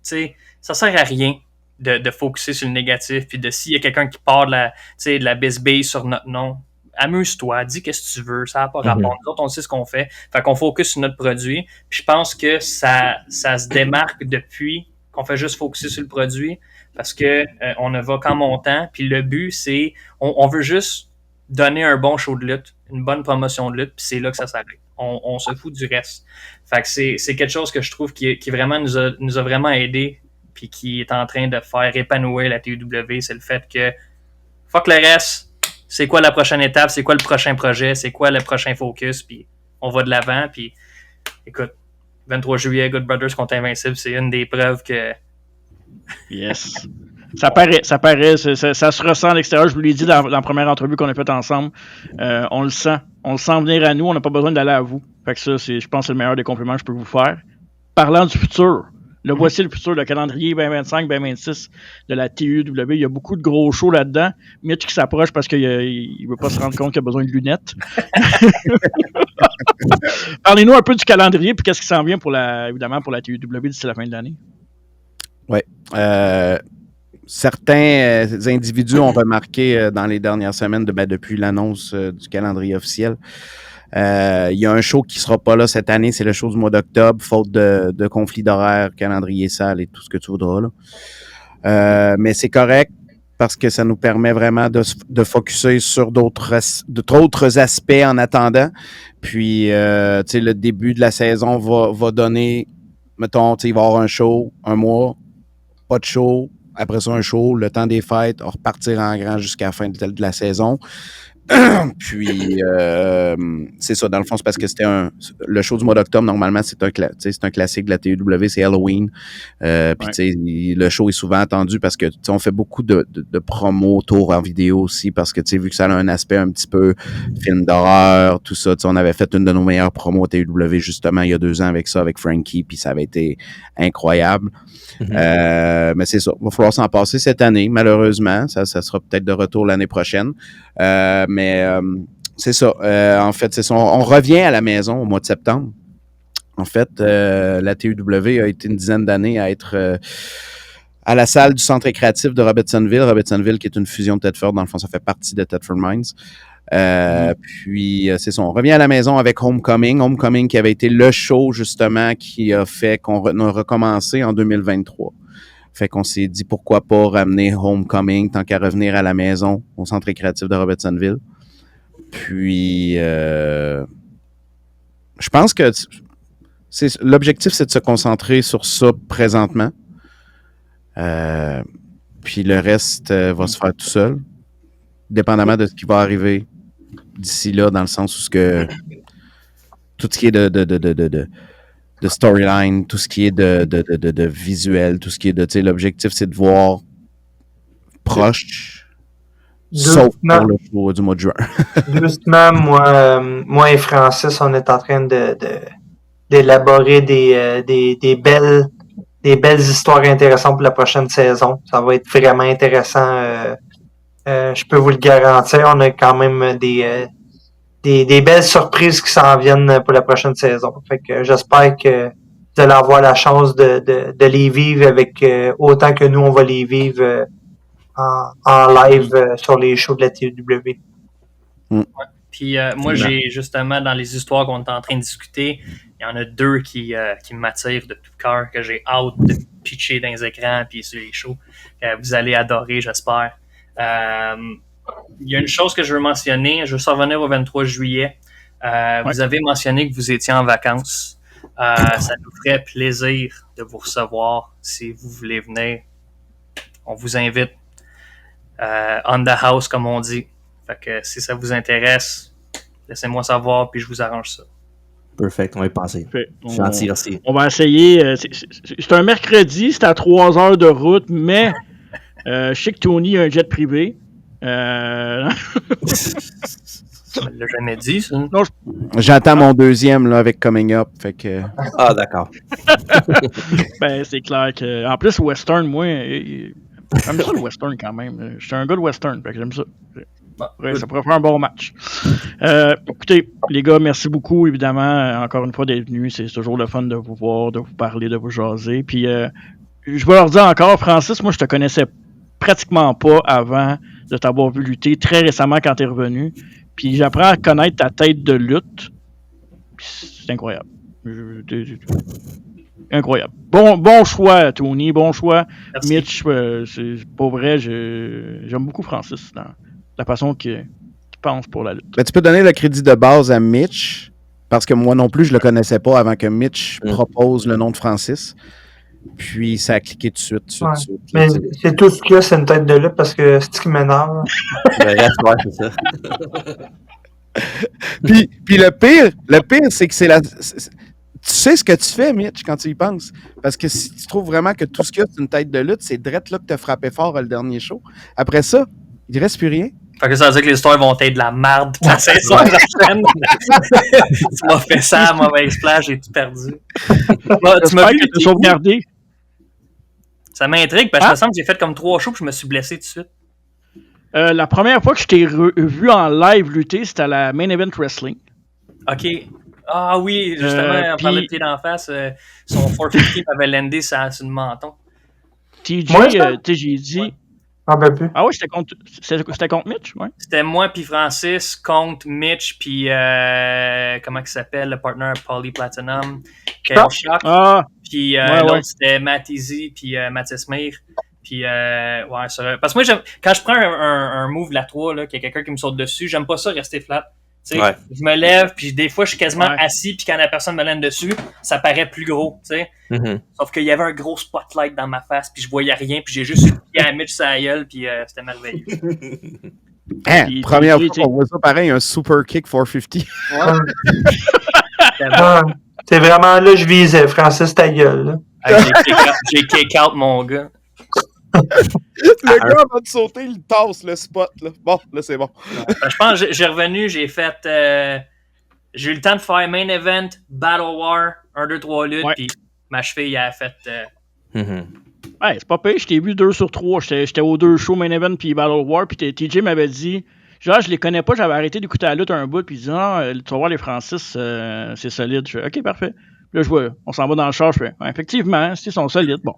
sais, ça sert à rien de focusser sur le négatif, puis de s'il y a quelqu'un qui part de la bisbille sur notre nom, amuse-toi, dis qu'est-ce que tu veux, ça n'a pas rapport. Nous autres, on sait ce qu'on fait. Fait qu'on focus sur notre produit. Puis je pense que ça se démarque depuis qu'on fait juste focuser sur le produit parce que on ne va qu'en montant. Puis le but, c'est on veut juste donner un bon show de lutte, une bonne promotion de lutte, puis c'est là que ça s'arrête. On se fout du reste. Fait que c'est quelque chose que je trouve qui vraiment nous a vraiment aidé puis qui est en train de faire épanouir la TUW, c'est le fait que fuck le reste, c'est quoi la prochaine étape, c'est quoi le prochain projet, c'est quoi le prochain focus, puis on va de l'avant, puis écoute, 23 juillet, Good Brothers contre Invincible, c'est une des preuves que... Yes. Ça paraît, ça se ressent à l'extérieur. Je vous l'ai dit dans la première entrevue qu'on a faite ensemble. On le sent venir à nous, on n'a pas besoin d'aller à vous. Fait que ça, je pense que c'est le meilleur des compliments que je peux vous faire. Parlant du futur, voici le futur, le calendrier 2025, 2026 de la TUW. Il y a beaucoup de gros shows là-dedans. Mitch qui s'approche parce qu'il ne veut pas se rendre compte qu'il a besoin de lunettes. Parlez-nous un peu du calendrier et qu'est-ce qui s'en vient évidemment pour la TUW d'ici la fin de l'année. Oui. Certains individus ont remarqué dans les dernières semaines, depuis l'annonce du calendrier officiel, il y a un show qui ne sera pas là cette année, c'est le show du mois d'octobre, faute de conflit d'horaire, calendrier sale et tout ce que tu voudras. Là. Mais c'est correct parce que ça nous permet vraiment de focusser sur d'autres aspects en attendant. Puis, le début de la saison va donner, mettons, il va y avoir un show, un mois, pas de show, après ça un show, le temps des fêtes, on repartir en grand jusqu'à la fin de la saison. Puis, c'est ça, dans le fond, c'est parce que le show du mois d'octobre, normalement, c'est un classique de la TUW, c'est Halloween. Puis, le show est souvent attendu parce que, on fait beaucoup de promos, tours en vidéo aussi, parce que, vu que ça a un aspect un petit peu film d'horreur, tout ça, on avait fait une de nos meilleures promos à TUW, justement, il y a 2 ans avec ça, avec Frankie, puis ça avait été incroyable. Mais c'est ça, il va falloir s'en passer cette année, malheureusement. Ça sera peut-être de retour l'année prochaine. Mais c'est ça. En fait, c'est ça. On revient à la maison au mois de septembre. En fait, la TUW a été une dizaine d'années à être à la salle du centre récréatif de Robertsonville. Robertsonville, qui est une fusion de Thetford. Dans le fond, ça fait partie de Thetford Mines. Puis, c'est ça. On revient à la maison avec Homecoming. Homecoming qui avait été le show, justement, qui a fait qu'on a recommencé en 2023. Fait qu'on s'est dit pourquoi pas ramener Homecoming tant qu'à revenir à la maison au centre récréatif de Robertsonville. Puis, je pense que l'objectif, c'est de se concentrer sur ça présentement. Puis le reste va se faire tout seul, dépendamment de ce qui va arriver d'ici là, dans le sens où tout ce qui est de storyline, tout ce qui est de visuel, tout ce qui est l'objectif, c'est de voir proche, sauf pour le show du mois de juin. Justement, moi et Francis, on est en train d'élaborer des belles histoires intéressantes pour la prochaine saison. Ça va être vraiment intéressant. Je peux vous le garantir. On a quand même des belles surprises qui s'en viennent pour la prochaine saison. Fait que j'espère que vous allez avoir la chance de les vivre avec autant que nous on va les vivre en live sur les shows de la TUW. Ouais. Puis moi, j'ai justement dans les histoires qu'on est en train de discuter, il y en a 2 qui m'attirent de tout cœur, que j'ai hâte de pitcher dans les écrans puis sur les shows. Vous allez adorer, j'espère. Il y a une chose que je veux mentionner. Je veux s'en revenir au 23 juillet. Vous avez mentionné que vous étiez en vacances. Ça nous ferait plaisir de vous recevoir si vous voulez venir. On vous invite on the house, comme on dit. Fait que si ça vous intéresse, laissez-moi savoir puis je vous arrange ça. Perfect, on va y penser. Gentil, merci. On va essayer. C'est un mercredi, c'est à 3 heures de route, mais je sais que Tony a un jet privé. Tu me l'as jamais dit, ça? Non, J'attends mon deuxième là, avec Coming Up. Fait que... Ah, d'accord. Ben, c'est clair que. En plus, Western, moi, j'aime ça le Western quand même. Je suis un gars de Western, fait que j'aime ça. Ouais, ça pourrait faire un bon match. Écoutez, les gars, merci beaucoup, évidemment, encore une fois d'être venus. C'est toujours le fun de vous voir, de vous parler, de vous jaser. Puis, je vais leur dire encore, Francis, moi, je te connaissais pratiquement pas avant de t'avoir vu lutter très récemment quand t'es revenu. Puis, j'apprends à connaître ta tête de lutte. Puis, c'est incroyable. Incroyable. Bon choix, Tony. Bon choix. Merci. Mitch, c'est pas vrai. J'aime beaucoup Francis dans la façon qu'il pense pour la lutte. Ben, tu peux donner le crédit de base à Mitch, parce que moi non plus, je le connaissais pas avant que Mitch propose le nom de Francis. Puis ça a cliqué tout de suite. Ouais. Tout de suite, Mais là, c'est tout ce qu'il y a, c'est une tête de lutte parce que c'est ce qui m'énerve. Le reste, ouais, c'est ça. Puis le pire, c'est que tu sais ce que tu fais, Mitch, quand tu y penses. Parce que si tu trouves vraiment que tout ce qu'il y a, c'est une tête de lutte, c'est drette là que t'as frappé fort le dernier show. Après ça, il reste plus rien. Fait que ça veut dire que les histoires vont être de la merde la saison prochaine. Tu m'as fait ça, mauvais splash, j'ai tout perdu. Bon, tu m'as vu, que tu sauvegardé. ça m'intrigue parce que je me semble que j'ai fait comme 3 shows et je me suis blessé tout de suite. La première fois que je t'ai vu en live lutter, c'était à la Main Event Wrestling. Ok. Ah oui, justement, on parlait de pied d'en face. Son 450 m'avait landé sur le menton. TJ, Moi, ça? j'ai dit. Ouais. Ah ben plus. Ah oui, c'était contre Mitch, ouais. C'était moi puis Francis contre Mitch puis comment il s'appelle, le partner Poly Platinum, Kyle Shock. Ah, Puis Ouais, l'autre ouais. c'était Matt Easy puis Mathis Mir. Puis ouais, ça, parce que moi quand je prends un move de la 3 là, qu'il y a quelqu'un qui me saute dessus, j'aime pas ça rester flat. Tu sais, Ouais. je me lève puis des fois je suis quasiment Ouais. assis puis quand la personne me lève dessus, ça paraît plus gros, tu sais. Mhm. Sauf qu'il y avait un gros spotlight dans ma face puis je voyais rien puis j'ai juste eu le pied à Mitch sur la gueule puis c'était merveilleux. Hein, Puis, première TJ, fois qu'on voit ça pareil, un super kick 450. C'était bon. Ah, c'est vraiment là, je visais. Francis, ta gueule. Là. Hey, j'ai kick out mon gars. Le gars, avant de sauter, il tasse le spot. Là. Bon, là, c'est bon. Je pense que j'ai revenu, j'ai eu le temps de faire Main Event, Battle War, 1, 2, 3 luttes, Ouais. puis ma cheville a fait. Mhm. ouais, c'est pas pire, je t'ai vu 2 sur 3. J'étais aux 2 shows Main Event puis Battle War, puis TJ m'avait dit. Genre, je les connais pas, j'avais arrêté d'écouter la lutte un bout, puis il dit non, tu vas voir les Francis, c'est solide. Je fais ok, parfait. Puis là, je vois, on s'en va dans le char, je fais ouais, effectivement, ils sont solides. Bon.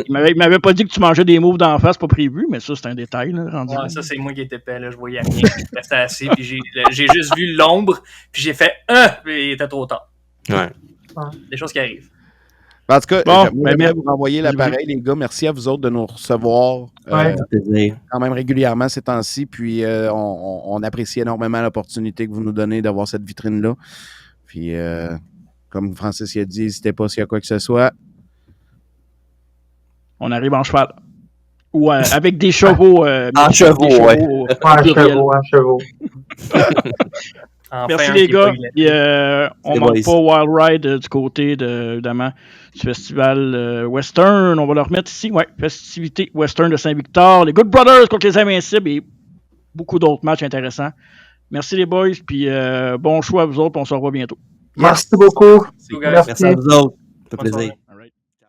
il m'avait pas dit que tu mangeais des moves d'en face, pas prévu, mais ça, c'est un détail, là, rendu. Ouais, ça, c'est moi qui étais épais, là, je voyais rien. Je restais assis, puis j'ai juste vu l'ombre, puis j'ai fait puis il était trop tard. Ouais. Des choses qui arrivent. En tout cas, Bon, j'aimerais ben, vous renvoyer l'appareil, les gars. Merci à vous autres de nous recevoir Ouais. Plaisir. quand même régulièrement ces temps-ci. Puis on apprécie énormément l'opportunité que vous nous donnez d'avoir cette vitrine-là. Puis comme Francis a dit, n'hésitez pas s'il y a quoi que ce soit. On arrive en cheval. Ou avec des chevaux. En chevaux, des ouais. chevaux, Ouais, pluriel. chevaux. Enfin, Merci un les qui est gars. pas illettré. Et, on C'est manque bon, pas Wild Ride du côté évidemment du festival Western. On va le remettre ici. Ouais, festivité Western de Saint-Victor. Les Good Brothers contre les Invincibles et beaucoup d'autres matchs intéressants. Merci les boys. Puis bon choix à vous autres. On se revoit bientôt. Merci beaucoup. Merci, guys. Merci à vous autres. Ça fait Bonne plaisir. soirée.